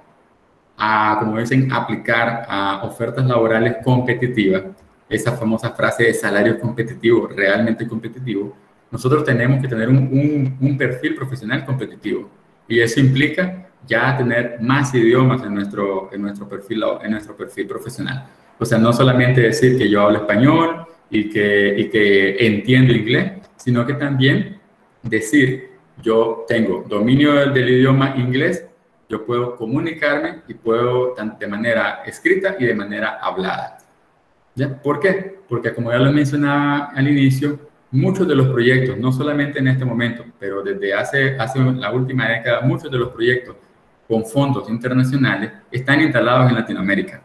como dicen, aplicar a ofertas laborales competitivas, esa famosa frase de salario competitivo, realmente competitivo. Nosotros tenemos que tener un perfil profesional competitivo, y eso implica ya tener más idiomas en nuestro perfil profesional. O sea, no solamente decir que yo hablo español y que entiendo inglés, sino que también decir yo tengo dominio del idioma inglés, yo puedo comunicarme y puedo de manera escrita y de manera hablada. ¿Ya? ¿Por qué? Porque como ya lo mencionaba al inicio, muchos de los proyectos, no solamente en este momento, pero desde hace la última década, muchos de los proyectos con fondos internacionales están instalados en Latinoamérica.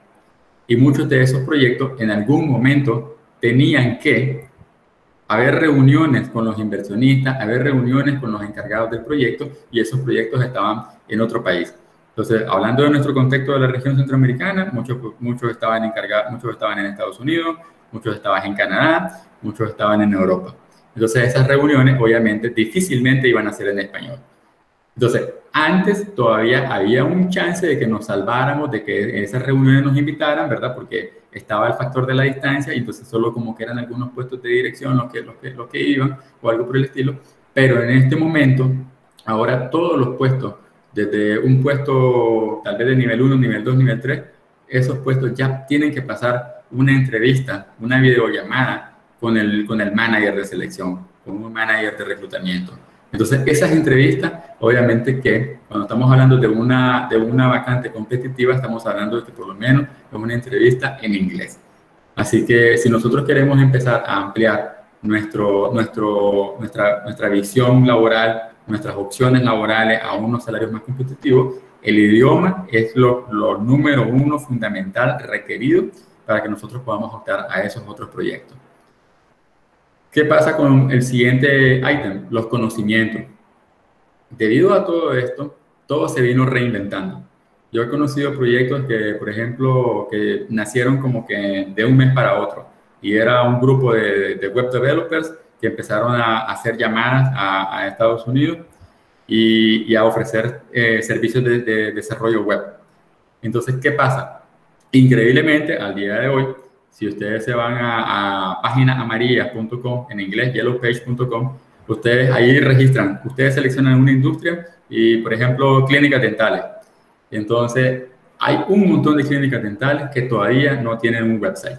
Y muchos de esos proyectos en algún momento tenían que haber reuniones con los inversionistas, haber reuniones con los encargados del proyecto, y esos proyectos estaban en otro país. Entonces, hablando de nuestro contexto de la región centroamericana, muchos estaban encargados, muchos estaban en Estados Unidos, muchos estaban en Canadá, muchos estaban en Europa. Entonces, esas reuniones obviamente difícilmente iban a ser en español. Entonces, antes todavía había un chance de que nos salváramos, de que en esas reuniones nos invitaran, ¿verdad? Porque estaba el factor de la distancia, y entonces solo como que eran algunos puestos de dirección los que iban o algo por el estilo. Pero en este momento, ahora todos los puestos, desde un puesto tal vez de nivel 1, nivel 2, nivel 3, esos puestos ya tienen que pasar una entrevista, una videollamada con el manager de selección, con un manager de reclutamiento. Entonces, esas entrevistas, obviamente que cuando estamos hablando de una vacante competitiva, estamos hablando de que por lo menos es una entrevista en inglés. Así que si nosotros queremos empezar a ampliar nuestra visión laboral, nuestras opciones laborales a unos salarios más competitivos, el idioma es lo número uno fundamental requerido para que nosotros podamos optar a esos otros proyectos. ¿Qué pasa con el siguiente ítem? Los conocimientos. Debido a todo esto, todo se vino reinventando. Yo he conocido proyectos que, por ejemplo, que nacieron como que de un mes para otro, y era un grupo de web developers que empezaron a hacer llamadas a Estados Unidos y a ofrecer servicios de desarrollo web. Entonces, ¿qué pasa? Increíblemente, al día de hoy, si ustedes se van a páginaamarillas.com, en inglés, yellowpage.com, ustedes ahí registran, ustedes seleccionan una industria y, por ejemplo, clínicas dentales. Entonces, hay un montón de clínicas dentales que todavía no tienen un website.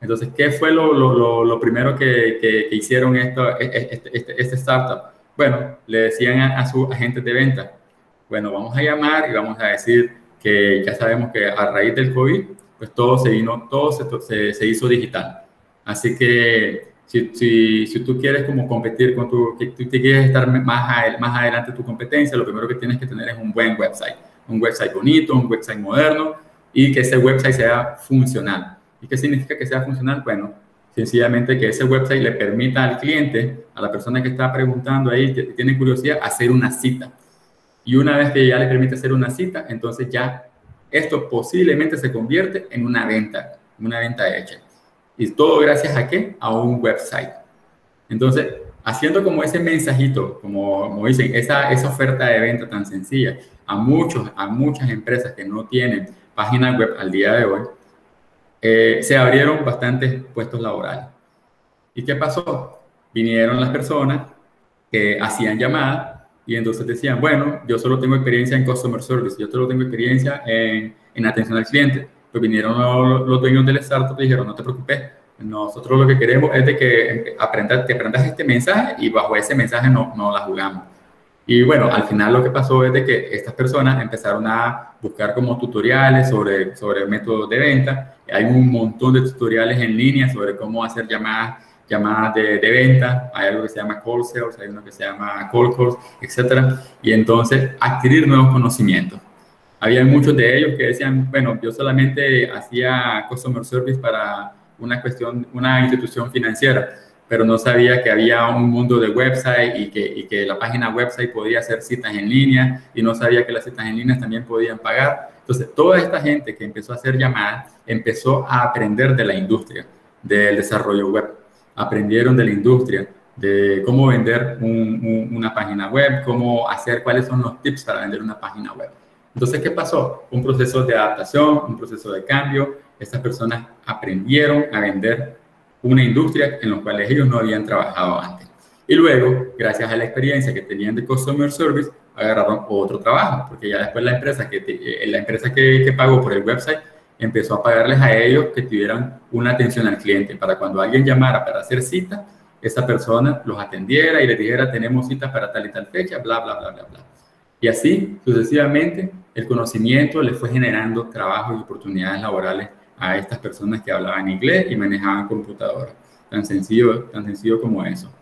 Entonces, ¿qué fue lo primero que hicieron este startup? Bueno, le decían a sus agentes de venta, bueno, vamos a llamar y vamos a decir que ya sabemos que a raíz del COVID, pues todo se hizo digital. Así que si tú quieres como competir que tú te quieres estar más adelante en tu competencia, lo primero que tienes que tener es un buen website. Un website bonito, un website moderno, y que ese website sea funcional. ¿Y qué significa que sea funcional? Bueno, sencillamente que ese website le permita al cliente, a la persona que está preguntando ahí, que tiene curiosidad, hacer una cita. Y una vez que ya le permite hacer una cita, entonces ya esto posiblemente se convierte en una venta hecha. ¿Y todo gracias a qué? A un website. Entonces, haciendo como ese mensajito, como dicen, esa oferta de venta tan sencilla a muchas empresas que no tienen página web al día de hoy, se abrieron bastantes puestos laborales. ¿Y qué pasó? Vinieron las personas que hacían llamadas y entonces decían, bueno, yo solo tengo experiencia en Customer Service, yo solo tengo experiencia en atención al cliente. Pues vinieron los dueños del startup y dijeron, no te preocupes, nosotros lo que queremos es de que aprendas este mensaje, y bajo ese mensaje no la jugamos. Y bueno, al final lo que pasó es de que estas personas empezaron a buscar como tutoriales sobre métodos de venta. Hay un montón de tutoriales en línea sobre cómo hacer llamadas llamadas de venta, hay algo que se llama call sales, hay uno que se llama call calls, etcétera. Y entonces adquirir nuevos conocimientos. Había muchos de ellos que decían, bueno, yo solamente hacía customer service para una institución financiera, pero no sabía que había un mundo de website y que la página website podía hacer citas en línea, y no sabía que las citas en línea también podían pagar. Entonces, toda esta gente que empezó a hacer llamadas empezó a aprender de la industria del desarrollo web. Aprendieron de la industria de cómo vender una página web, cómo hacer, cuáles son los tips para vender una página web. Entonces, ¿qué pasó? Un proceso de adaptación, un proceso de cambio. Estas personas aprendieron a vender una industria en la cual ellos no habían trabajado antes. Y luego, gracias a la experiencia que tenían de Customer Service, agarraron otro trabajo, porque ya después la empresa que pagó por el website empezó a pagarles a ellos que tuvieran una atención al cliente, para cuando alguien llamara para hacer cita, esa persona los atendiera y les dijera, tenemos citas para tal y tal fecha, bla, bla, bla, bla, bla. Y así, sucesivamente, el conocimiento le fue generando trabajos y oportunidades laborales a estas personas que hablaban inglés y manejaban computadoras. Tan sencillo como eso.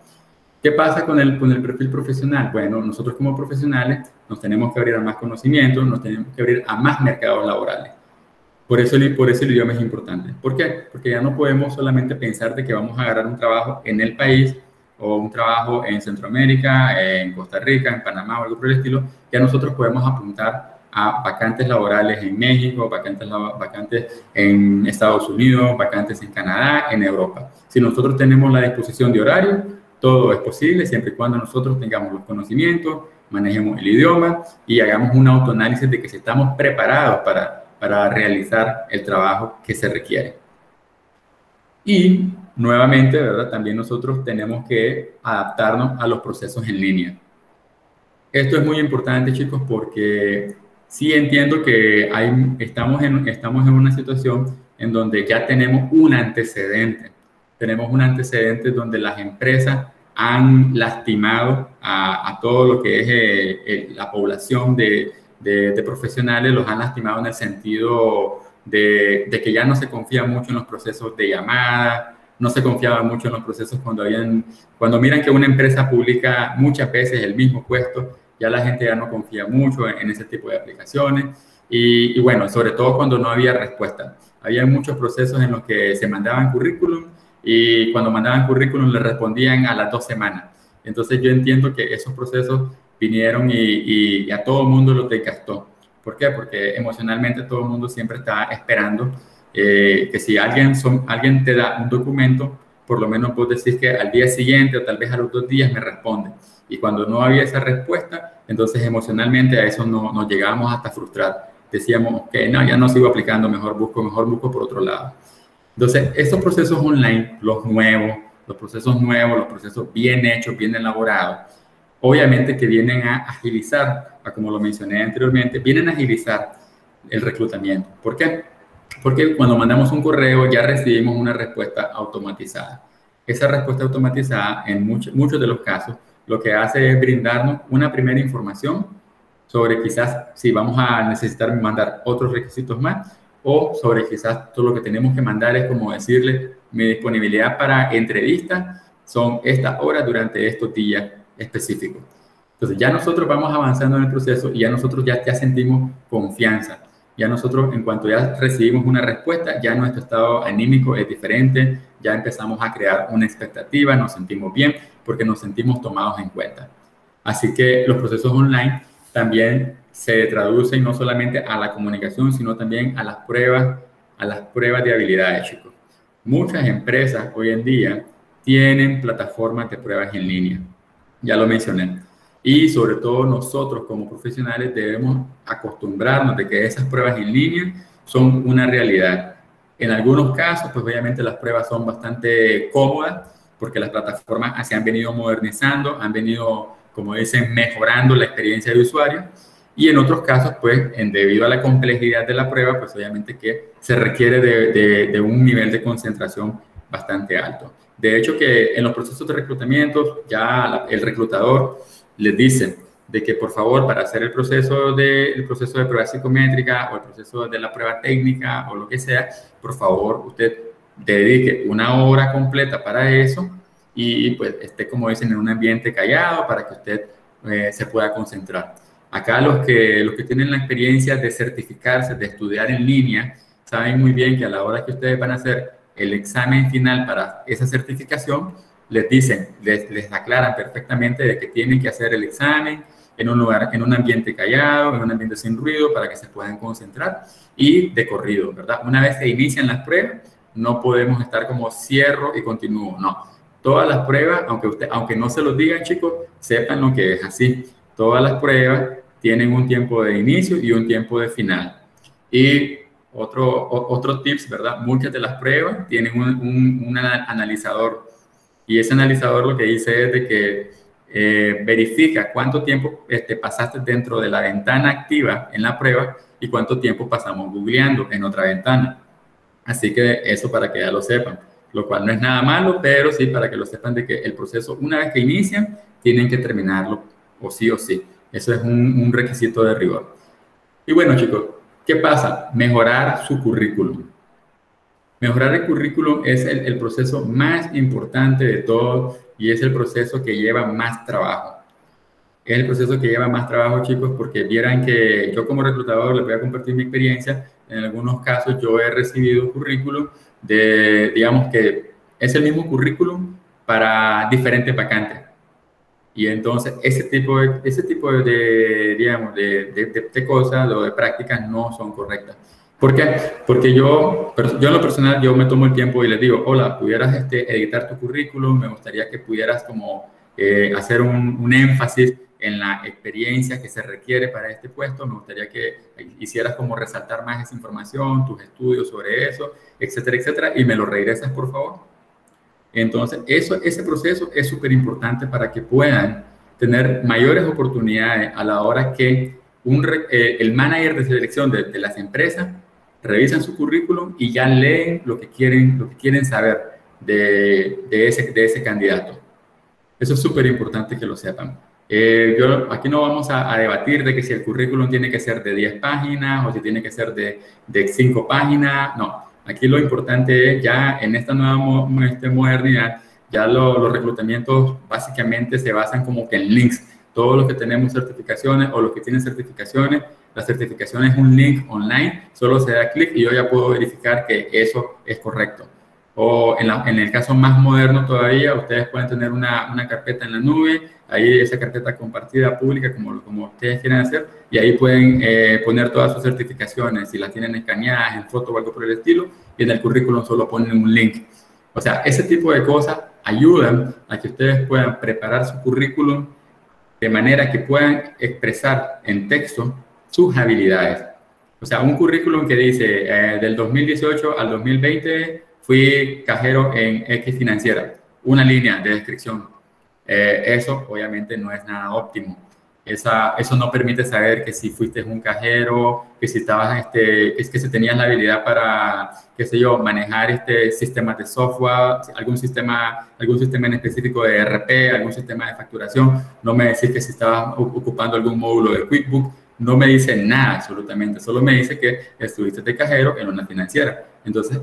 ¿Qué pasa con el perfil profesional? Bueno, nosotros como profesionales nos tenemos que abrir a más conocimientos, nos tenemos que abrir a más mercados laborales. Por eso el idioma es importante. ¿Por qué? Porque ya no podemos solamente pensar de que vamos a agarrar un trabajo en el país o un trabajo en Centroamérica, en Costa Rica, en Panamá o algo por el estilo. Ya nosotros podemos apuntar a vacantes laborales en México, vacantes en Estados Unidos, vacantes en Canadá, en Europa. Si nosotros tenemos la disposición de horario, todo es posible siempre y cuando nosotros tengamos los conocimientos, manejemos el idioma y hagamos un autoanálisis de que si estamos preparados para realizar el trabajo que se requiere. Y nuevamente, ¿verdad? También nosotros tenemos que adaptarnos a los procesos en línea. Esto es muy importante, chicos, porque sí entiendo que estamos en una situación en donde ya tenemos un antecedente. Tenemos un antecedente donde las empresas han lastimado a todo lo que es la población de profesionales, los han lastimado en el sentido de que ya no se confía mucho en los procesos de llamada, no se confiaba mucho en los procesos cuando miran que una empresa publica muchas veces el mismo puesto, ya la gente ya no confía mucho en ese tipo de aplicaciones y bueno, sobre todo cuando no había respuesta. Había muchos procesos en los que se mandaban currículum y cuando mandaban currículum le respondían a las 2 semanas. Entonces yo entiendo que esos procesos vinieron y a todo el mundo lo desgastó. ¿Por qué? Porque emocionalmente todo el mundo siempre está esperando que si alguien te da un documento, por lo menos vos decís que al día siguiente o tal vez a los 2 días me responde. Y cuando no había esa respuesta, entonces emocionalmente a eso nos llegábamos hasta frustrar. Decíamos, ok, no, ya no sigo aplicando, mejor busco por otro lado. Entonces, estos procesos online, los procesos bien hechos, bien elaborados, obviamente que vienen a agilizar, como lo mencioné anteriormente, vienen a agilizar el reclutamiento. ¿Por qué? Porque cuando mandamos un correo ya recibimos una respuesta automatizada. Esa respuesta automatizada, en muchos de los casos, lo que hace es brindarnos una primera información sobre quizás si vamos a necesitar mandar otros requisitos más o sobre quizás todo lo que tenemos que mandar es como decirle mi disponibilidad para entrevista son estas horas durante estos días específicos. Entonces ya nosotros vamos avanzando en el proceso y ya nosotros ya sentimos confianza. Ya nosotros, en cuanto ya recibimos una respuesta, ya nuestro estado anímico es diferente, ya empezamos a crear una expectativa, nos sentimos bien porque nos sentimos tomados en cuenta. Así que los procesos online también se traducen no solamente a la comunicación, sino también a las pruebas de habilidades, chicos. Muchas empresas hoy en día tienen plataformas de pruebas en línea, ya lo mencioné. Y sobre todo nosotros como profesionales debemos acostumbrarnos de que esas pruebas en línea son una realidad. En algunos casos, pues obviamente las pruebas son bastante cómodas porque las plataformas se han venido modernizando, han venido, como dicen, mejorando la experiencia de usuario. Y en otros casos, pues, debido a la complejidad de la prueba, pues obviamente que se requiere de un nivel de concentración bastante alto. De hecho, que en los procesos de reclutamiento, ya el reclutador les dice de que, por favor, para hacer el proceso de prueba psicométrica o el proceso de la prueba técnica o lo que sea, por favor, usted dedique una hora completa para eso y pues esté, como dicen, en un ambiente callado para que usted se pueda concentrar. Acá los que tienen la experiencia de certificarse, de estudiar en línea, saben muy bien que a la hora que ustedes van a hacer el examen final para esa certificación, les dicen, les aclaran perfectamente de que tienen que hacer el examen en un lugar, en un ambiente callado, en un ambiente sin ruido, para que se puedan concentrar y de corrido, ¿verdad? Una vez que inician las pruebas, no podemos estar como cierro y continúo, no. Todas las pruebas, aunque no se los digan, chicos, sepan lo que es así. Todas las pruebas tienen un tiempo de inicio y un tiempo de final. Y otro tips, ¿verdad? Muchas de las pruebas tienen un analizador. Y ese analizador lo que dice es de que verifica cuánto tiempo pasaste dentro de la ventana activa en la prueba y cuánto tiempo pasamos googleando en otra ventana. Así que eso para que ya lo sepan, lo cual no es nada malo, pero sí para que lo sepan de que el proceso, una vez que inician, tienen que terminarlo o sí o sí. Eso es un requisito de rigor. Y bueno, chicos, ¿qué pasa? Mejorar su currículum. Mejorar el currículum es el proceso más importante de todo y es el proceso que lleva más trabajo. Es el proceso que lleva más trabajo, chicos, porque vieran que yo como reclutador les voy a compartir mi experiencia. En algunos casos yo he recibido currículum digamos que es el mismo currículum para diferentes vacantes. Y entonces ese tipo de digamos, de cosas o de prácticas no son correctas. ¿Por qué? Porque yo en lo personal, yo me tomo el tiempo y les digo, hola, ¿pudieras editar tu currículum? Me gustaría que pudieras como hacer un énfasis en la experiencia que se requiere para este puesto. Me gustaría que hicieras como resaltar más esa información, tus estudios sobre eso, etcétera, etcétera, y me lo regresas, por favor. Entonces, ese proceso es súper importante para que puedan tener mayores oportunidades a la hora que el manager de selección de las empresas revisan su currículum y ya leen lo que quieren saber de ese candidato. Eso es súper importante que lo sepan. Aquí no vamos a debatir de que si el currículum tiene que ser de 10 páginas o si tiene que ser de 5 páginas. No, aquí lo importante es ya en esta nueva modernidad, ya los reclutamientos básicamente se basan como que en links. Todos los que tenemos certificaciones o los que tienen certificaciones, la certificación es un link online, solo se da clic y yo ya puedo verificar que eso es correcto. O en el caso más moderno todavía, ustedes pueden tener una carpeta en la nube, ahí esa carpeta compartida, pública, como ustedes quieran hacer, y ahí pueden poner todas sus certificaciones, si las tienen escaneadas en foto o algo por el estilo, y en el currículum solo ponen un link. O sea, ese tipo de cosas ayudan a que ustedes puedan preparar su currículum de manera que puedan expresar en texto sus habilidades. O sea, un currículum que dice del 2018 al 2020 fui cajero en X financiera, una línea de descripción. Eso obviamente no es nada óptimo. Eso no permite saber que si fuiste un cajero, que si estabas, que si tenías la habilidad para, qué sé yo, manejar sistemas de software, algún sistema en específico de ERP, algún sistema de facturación. No me decís que si estabas ocupando algún módulo de QuickBooks. No me dice nada absolutamente, solo me dice que estuviste de cajero en una financiera. Entonces,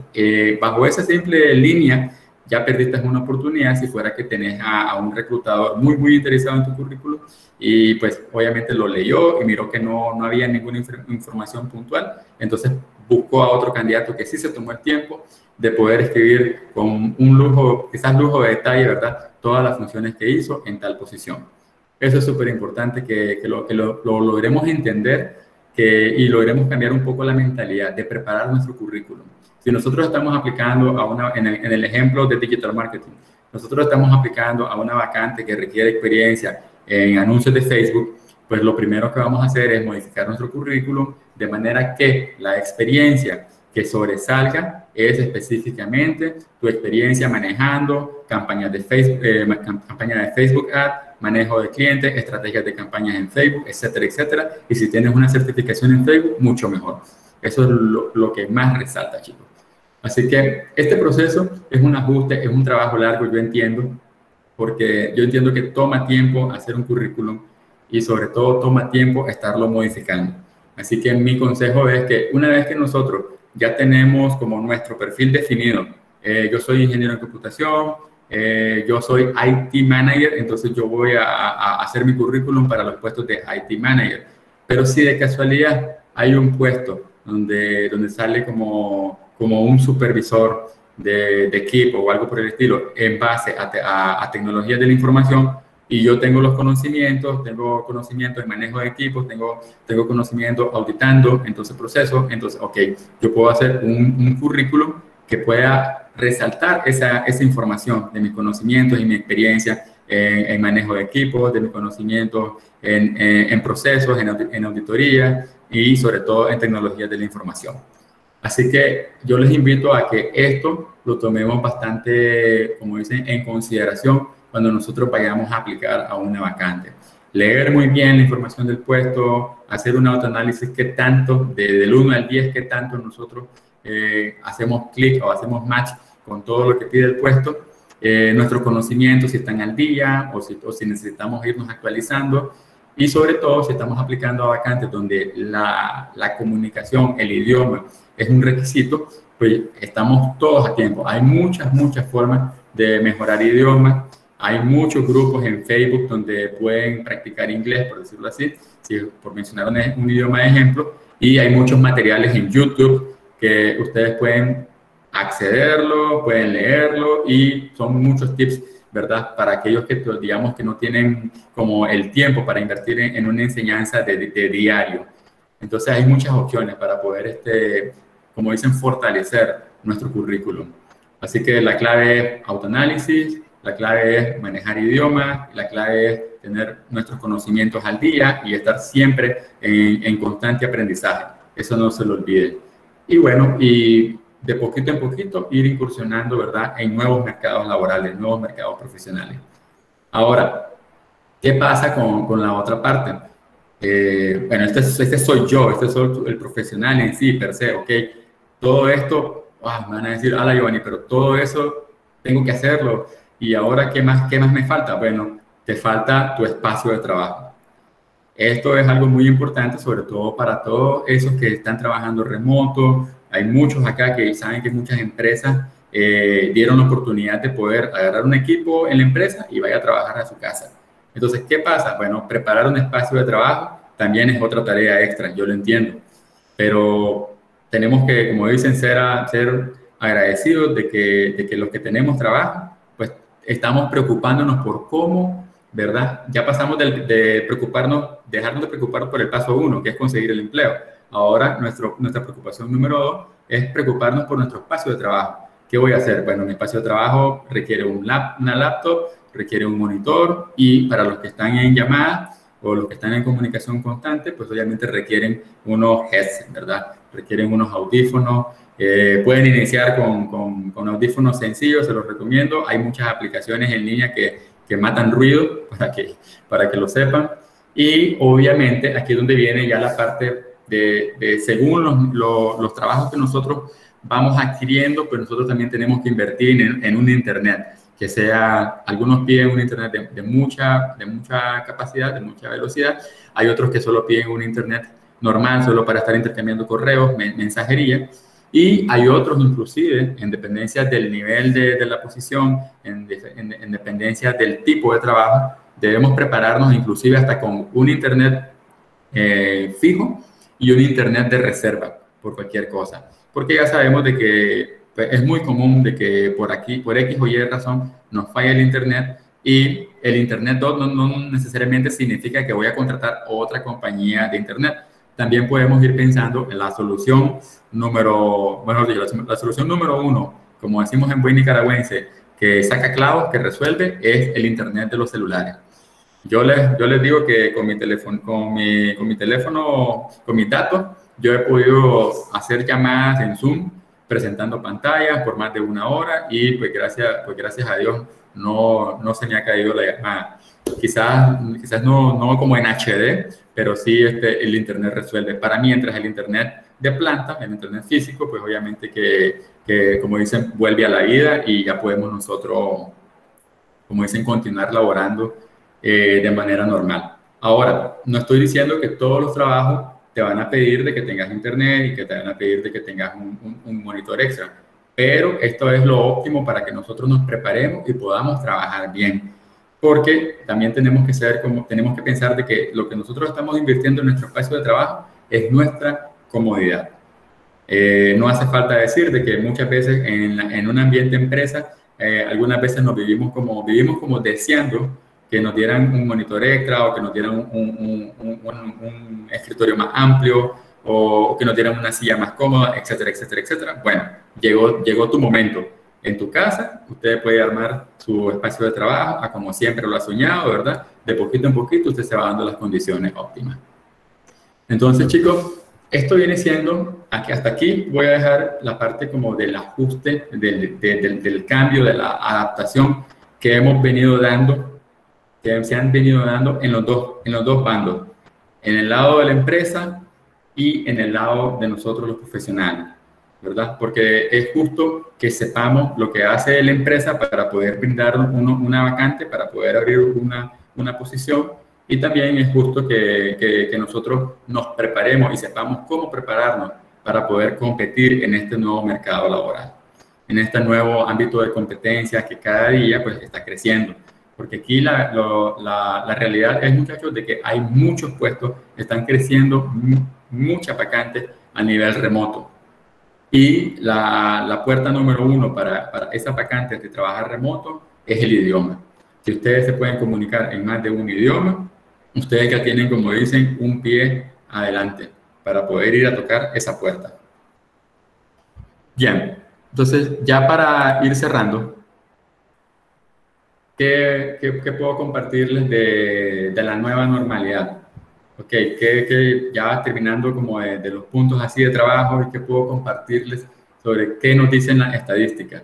bajo esa simple línea, ya perdiste una oportunidad si fuera que tenés a un reclutador muy, muy interesado en tu currículum y pues obviamente lo leyó y miró que no había ninguna información puntual. Entonces, buscó a otro candidato que sí se tomó el tiempo de poder escribir con un lujo, quizás lujo de detalle, ¿verdad? Todas las funciones que hizo en tal posición. Eso es súper importante que lo logremos entender y logremos cambiar un poco la mentalidad de preparar nuestro currículum. Si nosotros estamos aplicando en el ejemplo de digital marketing, nosotros estamos aplicando a una vacante que requiere experiencia en anuncios de Facebook, pues lo primero que vamos a hacer es modificar nuestro currículum de manera que la experiencia que sobresalga es específicamente tu experiencia manejando campañas de Facebook Ad, manejo de clientes, estrategias de campañas en Facebook, etcétera, etcétera. Y si tienes una certificación en Facebook, mucho mejor. Eso es lo que más resalta, chicos. Así que este proceso es un ajuste, es un trabajo largo, yo entiendo, porque yo entiendo que toma tiempo hacer un currículum y sobre todo toma tiempo estarlo modificando. Así que mi consejo es que una vez que nosotros ya tenemos como nuestro perfil definido yo soy ingeniero en computación, yo soy IT Manager, entonces yo voy a hacer mi currículum para los puestos de IT Manager. Pero si de casualidad hay un puesto donde sale como un supervisor de equipo o algo por el estilo en base a tecnologías de la información, y yo tengo tengo conocimientos en manejo de equipos, tengo conocimiento auditando, entonces procesos, entonces, ok, yo puedo hacer un currículum que pueda resaltar esa información de mis conocimientos y mi experiencia en manejo de equipos, de mis conocimientos en procesos, en auditoría y sobre todo en tecnologías de la información. Así que yo les invito a que esto lo tomemos bastante, como dicen, en consideración cuando nosotros vayamos a aplicar a una vacante. Leer muy bien la información del puesto, hacer un autoanálisis, qué tanto, del 1 al 10, qué tanto nosotros hacemos clic o hacemos match con todo lo que pide el puesto, nuestros conocimientos si están al día o si necesitamos irnos actualizando, y sobre todo si estamos aplicando a vacantes donde la comunicación, el idioma es un requisito, pues estamos todos a tiempo. Hay muchas formas de mejorar idiomas. Hay muchos grupos en Facebook donde pueden practicar inglés, por decirlo así, por mencionar un idioma de ejemplo, y hay muchos materiales en YouTube que ustedes pueden accederlo, pueden leerlo, y son muchos tips, ¿verdad? Para aquellos que, digamos, que no tienen como el tiempo para invertir en una enseñanza de diario. Entonces hay muchas opciones para poder, como dicen, fortalecer nuestro currículum. Así que la clave es autoanálisis, la clave es manejar idiomas, la clave es tener nuestros conocimientos al día y estar siempre en constante aprendizaje. Eso no se lo olvide. Y bueno, y de poquito en poquito ir incursionando, ¿verdad?, en nuevos mercados laborales, nuevos mercados profesionales. Ahora, ¿qué pasa con la otra parte? Bueno, este soy yo, este soy el profesional en sí, per se, ¿ok? Todo esto, me van a decir, ala, Giovanni, pero todo eso tengo que hacerlo. Y ahora, ¿qué más me falta? Bueno, te falta tu espacio de trabajo. Esto es algo muy importante, sobre todo para todos esos que están trabajando remoto. Hay muchos acá que saben que muchas empresas dieron la oportunidad de poder agarrar un equipo en la empresa y vaya a trabajar a su casa. Entonces, ¿qué pasa? Bueno, preparar un espacio de trabajo también es otra tarea extra, yo lo entiendo. Pero tenemos que, como dicen, ser agradecidos de que los que tenemos trabajo, pues estamos preocupándonos por cómo, ¿verdad? Ya pasamos de preocuparnos, dejarnos de preocuparnos por el paso 1, que es conseguir el empleo. Ahora nuestra preocupación número 2 es preocuparnos por nuestro espacio de trabajo. ¿Qué voy a hacer? Bueno, mi espacio de trabajo requiere una laptop, requiere un monitor, y para los que están en llamada o los que están en comunicación constante, pues obviamente requieren unos headsets, ¿verdad? Requieren unos audífonos. Pueden iniciar con audífonos sencillos, se los recomiendo. Hay muchas aplicaciones en línea que matan ruido, para que lo sepan. Y obviamente aquí es donde viene ya la parte de según los trabajos que nosotros vamos adquiriendo, pues nosotros también tenemos que invertir en un internet que sea, algunos piden un internet de mucha capacidad, de mucha velocidad. Hay otros que solo piden un internet normal, solo para estar intercambiando correos, mensajería. Y hay otros, inclusive, en dependencia del nivel de la posición, en dependencia del tipo de trabajo, debemos prepararnos inclusive hasta con un internet fijo y un internet de reserva por cualquier cosa. Porque ya sabemos de que es muy común de que por X o Y razón, nos falla el internet, y el internet no necesariamente significa que voy a contratar otra compañía de internet. También podemos ir pensando en la solución número 1, como decimos en buen nicaragüense, que saca clavos, que resuelve, es el internet de los celulares. Yo les digo que con mi teléfono, con mis datos, yo he podido hacer llamadas en Zoom, presentando pantallas por más de 1 hora, y pues gracias a Dios no se me ha caído la llamada. Quizás no como en HD, pero sí el internet resuelve. Para mientras el internet de planta, el internet físico, pues obviamente que como dicen, vuelve a la vida y ya podemos nosotros, como dicen, continuar laborando de manera normal. Ahora, no estoy diciendo que todos los trabajos te van a pedir de que tengas internet y que te van a pedir de que tengas un monitor extra, pero esto es lo óptimo para que nosotros nos preparemos y podamos trabajar bien. Porque también tenemos que saber cómo, tenemos que pensar de que lo que nosotros estamos invirtiendo en nuestro espacio de trabajo es nuestra comodidad. No hace falta decir de que muchas veces en un ambiente de empresa, algunas veces vivimos como deseando que nos dieran un monitor extra o que nos dieran un escritorio más amplio o que nos dieran una silla más cómoda, etcétera, etcétera, etcétera. Bueno, llegó tu momento. En tu casa, usted puede armar su espacio de trabajo a como siempre lo ha soñado, ¿verdad? De poquito en poquito usted se va dando las condiciones óptimas. Entonces, chicos, esto viene siendo, hasta aquí voy a dejar la parte como del ajuste, del cambio, de la adaptación que hemos venido dando, que se han venido dando en los dos bandos, en el lado de la empresa y en el lado de nosotros los profesionales, ¿verdad? Porque es justo que sepamos lo que hace la empresa para poder brindar una vacante, para poder abrir una posición, y también es justo que nosotros nos preparemos y sepamos cómo prepararnos para poder competir en este nuevo mercado laboral, en este nuevo ámbito de competencia que cada día pues está creciendo. Porque aquí la realidad es, muchachos, de que hay muchos puestos, están creciendo muchas vacantes a nivel remoto. Y la puerta número uno para esas vacantes de trabajar remoto es el idioma. Si ustedes se pueden comunicar en más de un idioma, ustedes ya tienen, como dicen, un pie adelante para poder ir a tocar esa puerta. Bien, entonces ya para ir cerrando, ¿qué puedo compartirles de la nueva normalidad? Ok, que ya terminando como de los puntos así de trabajo, y qué puedo compartirles sobre qué nos dicen las estadísticas.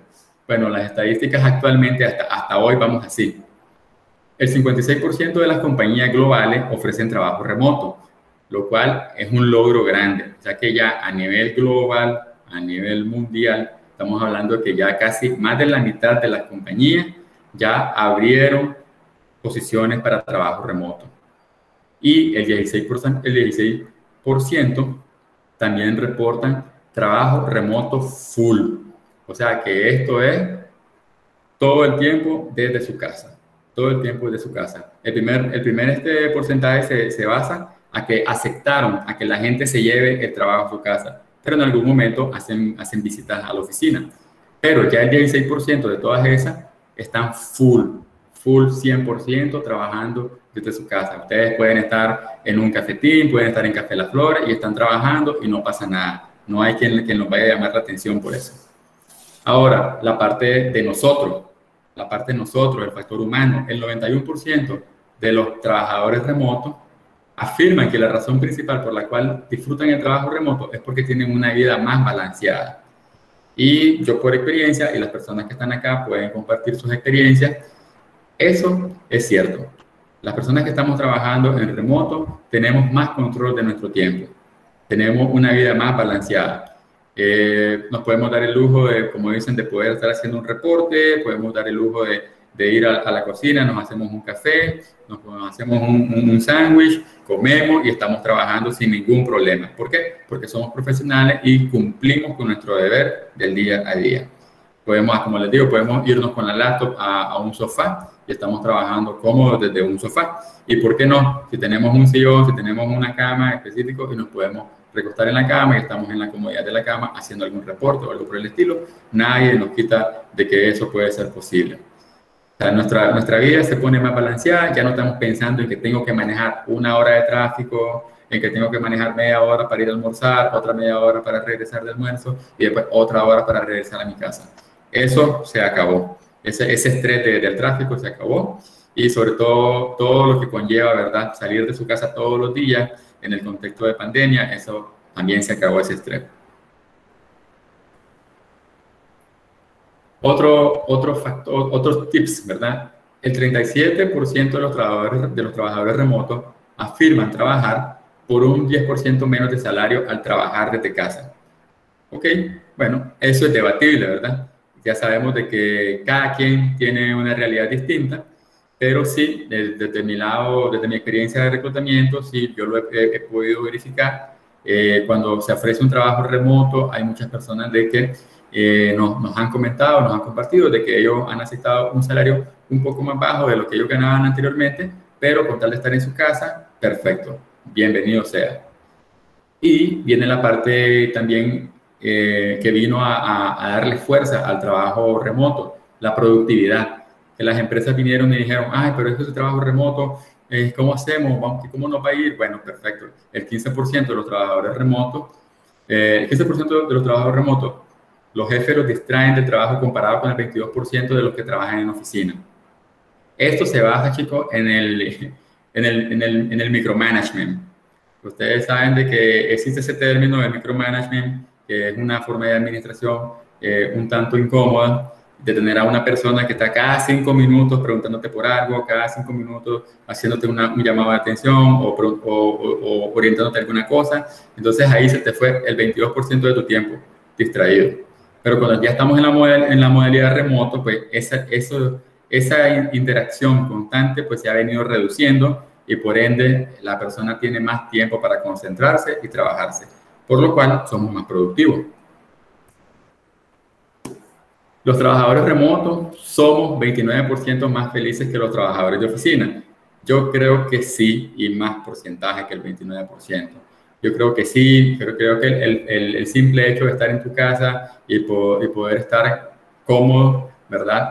Bueno, las estadísticas actualmente, hasta hoy vamos así. El 56% de las compañías globales ofrecen trabajo remoto, lo cual es un logro grande, ya que ya a nivel global, a nivel mundial, estamos hablando de que ya casi más de la mitad de las compañías ya abrieron posiciones para trabajo remoto. Y el 16% también reportan trabajo remoto full. O sea que esto es todo el tiempo desde su casa. Todo el tiempo desde su casa. El primer porcentaje se basa a que aceptaron a que la gente se lleve el trabajo a su casa, pero en algún momento hacen visitas a la oficina. Pero ya el 16% de todas esas están full 100% trabajando desde su casa. Ustedes pueden estar en un cafetín, pueden estar en Café Las Flores y están trabajando y no pasa nada. No hay quien nos vaya a llamar la atención por eso. Ahora, la parte de nosotros, el factor humano, el 91% de los trabajadores remotos afirman que la razón principal por la cual disfrutan el trabajo remoto es porque tienen una vida más balanceada. Y yo por experiencia, y las personas que están acá pueden compartir sus experiencias, eso es cierto. Las personas que estamos trabajando en remoto tenemos más control de nuestro tiempo. Tenemos una vida más balanceada. Nos podemos dar el lujo de, como dicen, de poder estar haciendo un reporte, podemos dar el lujo de ir a la cocina, nos hacemos un café, nos hacemos un sándwich, comemos y estamos trabajando sin ningún problema. ¿Por qué? Porque somos profesionales y cumplimos con nuestro deber del día a día. Podemos, como les digo, podemos irnos con la laptop a un sofá y estamos trabajando cómodos desde un sofá. ¿Y por qué no? Si tenemos un sillón, si tenemos una cama específica y nos podemos recostar en la cama y estamos en la comodidad de la cama haciendo algún reporte o algo por el estilo, nadie nos quita de que eso puede ser posible. O sea, nuestra vida se pone más balanceada, ya no estamos pensando en que tengo que manejar 1 hora de tráfico, en que tengo que manejar media hora para ir a almorzar, otra media hora para regresar de almuerzo y después otra hora para regresar a mi casa. Eso se acabó. Ese estrés del tráfico se acabó, y sobre todo lo que conlleva, ¿verdad?, salir de su casa todos los días en el contexto de pandemia, eso también se acabó, ese estrés. Otros tips, ¿verdad? El 37% de los trabajadores remotos afirman trabajar por un 10% menos de salario al trabajar desde casa. Ok, bueno, eso es debatible, ¿verdad? Ya sabemos de que cada quien tiene una realidad distinta, pero sí, desde mi lado, desde mi experiencia de reclutamiento, sí, yo lo he podido verificar. Cuando se ofrece un trabajo remoto, hay muchas personas de que nos han comentado, nos han compartido de que ellos han aceptado un salario un poco más bajo de lo que ellos ganaban anteriormente, pero con tal de estar en su casa, perfecto, bienvenido sea. Y viene la parte también que vino a darle fuerza al trabajo remoto, la productividad. Que las empresas vinieron y dijeron, ay, pero es que ese trabajo remoto, ¿cómo hacemos? ¿Cómo nos va a ir? Bueno, perfecto. El 15% de los trabajadores remotos, el 15% de los trabajadores remotos, los jefes los distraen del trabajo comparado con el 22% de los que trabajan en oficina. Esto se basa, chicos, en el micromanagement. Ustedes saben de que existe ese término de micromanagement, que es una forma de administración un tanto incómoda, de tener a una persona que está cada 5 minutos preguntándote por algo, cada 5 minutos haciéndote un llamado de atención o orientándote a alguna cosa. Entonces ahí se te fue el 22% de tu tiempo distraído. Pero cuando ya estamos en la modalidad remoto, pues esa interacción constante pues se ha venido reduciendo y por ende la persona tiene más tiempo para concentrarse y trabajarse, por lo cual somos más productivos. Los trabajadores remotos somos 29% más felices que los trabajadores de oficina. Yo creo que sí, y más porcentaje que el 29%. Yo creo que sí, pero creo que el simple hecho de estar en tu casa y poder estar cómodo, ¿verdad?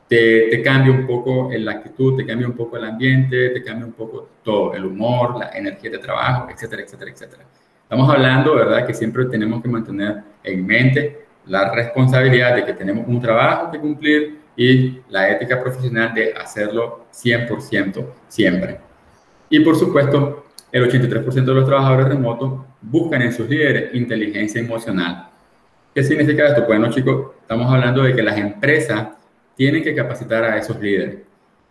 Te cambia un poco la actitud, te cambia un poco el ambiente, te cambia un poco todo, el humor, la energía de trabajo, etcétera, etcétera, etcétera. Estamos hablando, ¿verdad?, que siempre tenemos que mantener en mente la responsabilidad de que tenemos un trabajo que cumplir y la ética profesional de hacerlo 100% siempre. Y por supuesto, el 83% de los trabajadores remotos buscan en sus líderes inteligencia emocional. ¿Qué significa esto? Bueno, chicos, estamos hablando de que las empresas tienen que capacitar a esos líderes.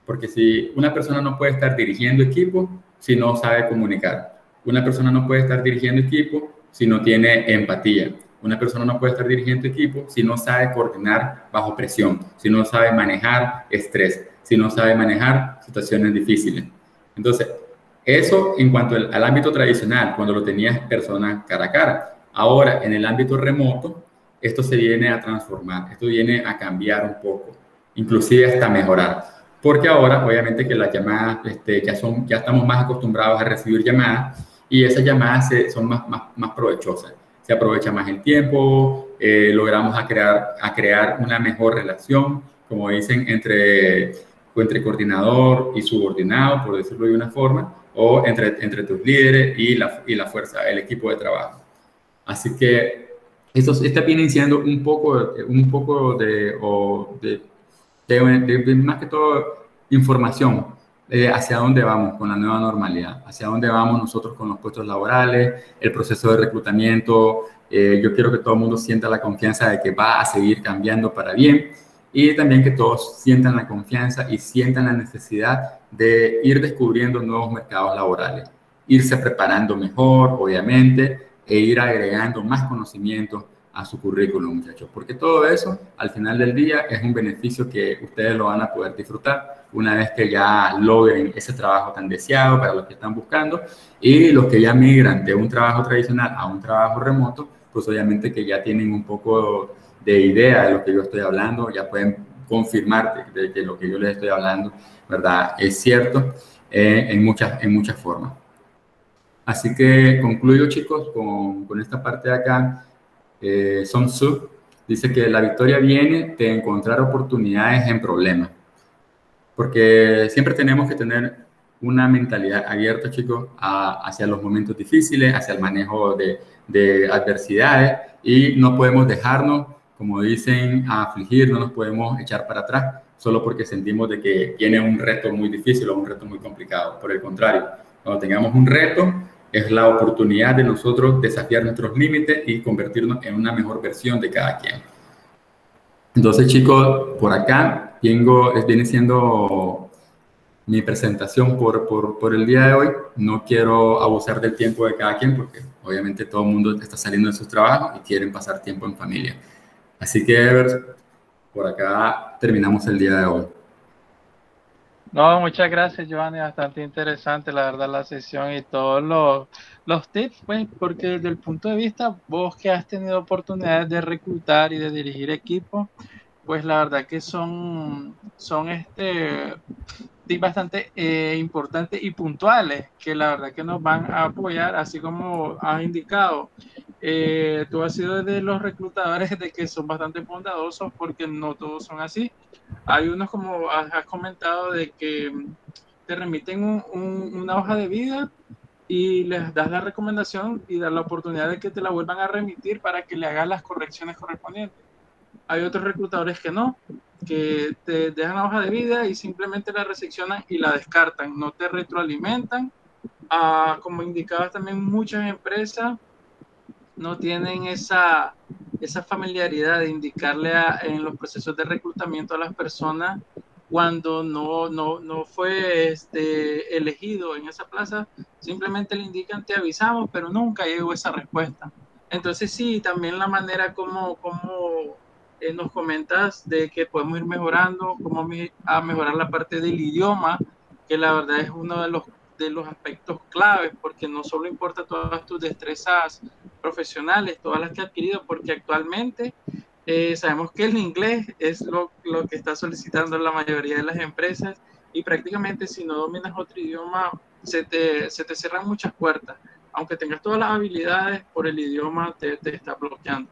Porque si una persona no puede estar dirigiendo equipo si no sabe comunicar. Una persona no puede estar dirigiendo equipo si no tiene empatía. Una persona no puede estar dirigiendo equipo si no sabe coordinar bajo presión, si no sabe manejar estrés, si no sabe manejar situaciones difíciles. Entonces, eso en cuanto al ámbito tradicional, cuando lo tenías personas cara a cara. Ahora, en el ámbito remoto, esto se viene a transformar, esto viene a cambiar un poco, inclusive hasta mejorar. Porque ahora, obviamente, que las llamadas ya estamos más acostumbrados a recibir llamadas y esas llamadas son más provechosas. Se aprovecha más el tiempo, logramos a crear una mejor relación, como dicen, entre coordinador y subordinado, por decirlo de una forma, o entre tus líderes y la fuerza, el equipo de trabajo. Así que esta viene siendo un poco de más que todo información hacia dónde vamos con la nueva normalidad, hacia dónde vamos nosotros con los puestos laborales, el proceso de reclutamiento. Yo quiero que todo el mundo sienta la confianza de que va a seguir cambiando para bien y también que todos sientan la confianza y sientan la necesidad de ir descubriendo nuevos mercados laborales, irse preparando mejor, obviamente, e ir agregando más conocimientos a su currículum, muchachos, porque todo eso, al final del día, es un beneficio que ustedes lo van a poder disfrutar una vez que ya logren ese trabajo tan deseado para los que están buscando, y los que ya migran de un trabajo tradicional a un trabajo remoto, pues obviamente que ya tienen un poco de idea de lo que yo estoy hablando, ya pueden confirmar de que lo que yo les estoy hablando, ¿verdad?, es cierto en muchas formas. Así que concluyo, chicos, con esta parte de acá. Sun Tzu dice que la victoria viene de encontrar oportunidades en problemas. Porque siempre tenemos que tener una mentalidad abierta, chicos, hacia los momentos difíciles, hacia el manejo de adversidades, y no podemos dejarnos, como dicen, a afligir, no nos podemos echar para atrás solo porque sentimos de que tiene un reto muy difícil o un reto muy complicado. Por el contrario, cuando tengamos un reto, es la oportunidad de nosotros desafiar nuestros límites y convertirnos en una mejor versión de cada quien. Entonces, chicos, por acá viene siendo mi presentación por el día de hoy. No quiero abusar del tiempo de cada quien porque obviamente todo el mundo está saliendo de sus trabajos y quieren pasar tiempo en familia. Así que, por acá terminamos el día de hoy. No, muchas gracias, Giovanni, bastante interesante, la verdad, la sesión y todos los tips, pues, porque desde el punto de vista, vos que has tenido oportunidades de reclutar y de dirigir equipos, pues la verdad que son tips bastante importantes y puntuales, que la verdad que nos van a apoyar, así como has indicado. Tú has sido de los reclutadores de que son bastante bondadosos, porque no todos son así. Hay unos, como has comentado, de que te remiten una hoja de vida y les das la recomendación y das la oportunidad de que te la vuelvan a remitir para que le hagas las correcciones correspondientes. Hay otros reclutadores que no, que te dejan la hoja de vida y simplemente la reseccionan y la descartan, no te retroalimentan. Como indicabas también, muchas empresas no tienen esa familiaridad de indicarle en los procesos de reclutamiento a las personas cuando no fue elegido en esa plaza, simplemente le indican te avisamos, pero nunca llegó esa respuesta. Entonces sí, también la manera como nos comentas de que podemos ir mejorando, cómo a mejorar la parte del idioma, que la verdad es uno de los aspectos claves, porque no solo importa todas tus destrezas profesionales, todas las que he adquirido, porque actualmente sabemos que el inglés es lo que está solicitando la mayoría de las empresas y prácticamente si no dominas otro idioma se te cierran muchas puertas. Aunque tengas todas las habilidades, por el idioma te está bloqueando.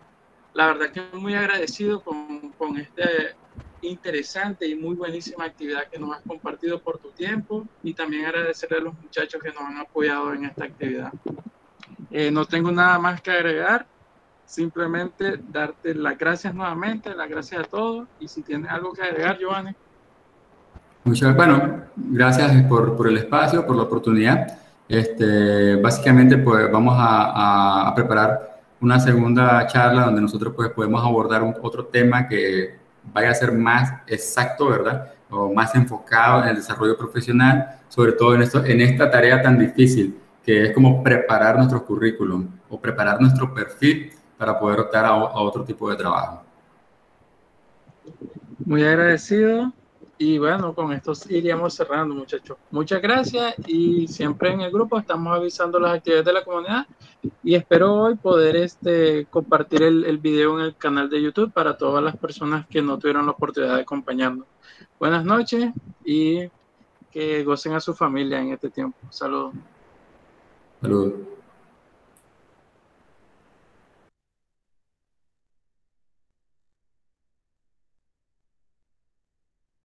La verdad que muy agradecido con este interesante y muy buenísima actividad que nos has compartido por tu tiempo y también agradecerle a los muchachos que nos han apoyado en esta actividad. No tengo nada más que agregar, simplemente darte las gracias nuevamente, las gracias a todos y si tienes algo que agregar, Giovanni. Bueno, gracias por el espacio, por la oportunidad. Básicamente, pues vamos a preparar una segunda charla donde nosotros pues, podemos abordar otro tema que vaya a ser más exacto, ¿verdad? O más enfocado en el desarrollo profesional, sobre todo en esta tarea tan difícil, que es como preparar nuestro currículum o preparar nuestro perfil para poder optar a otro tipo de trabajo. Muy agradecido y bueno, con esto iríamos cerrando, muchachos. Muchas gracias y siempre en el grupo estamos avisando las actividades de la comunidad y espero hoy poder compartir el video en el canal de YouTube para todas las personas que no tuvieron la oportunidad de acompañarnos. Buenas noches y que gocen a su familia en este tiempo. Saludos. Saludos.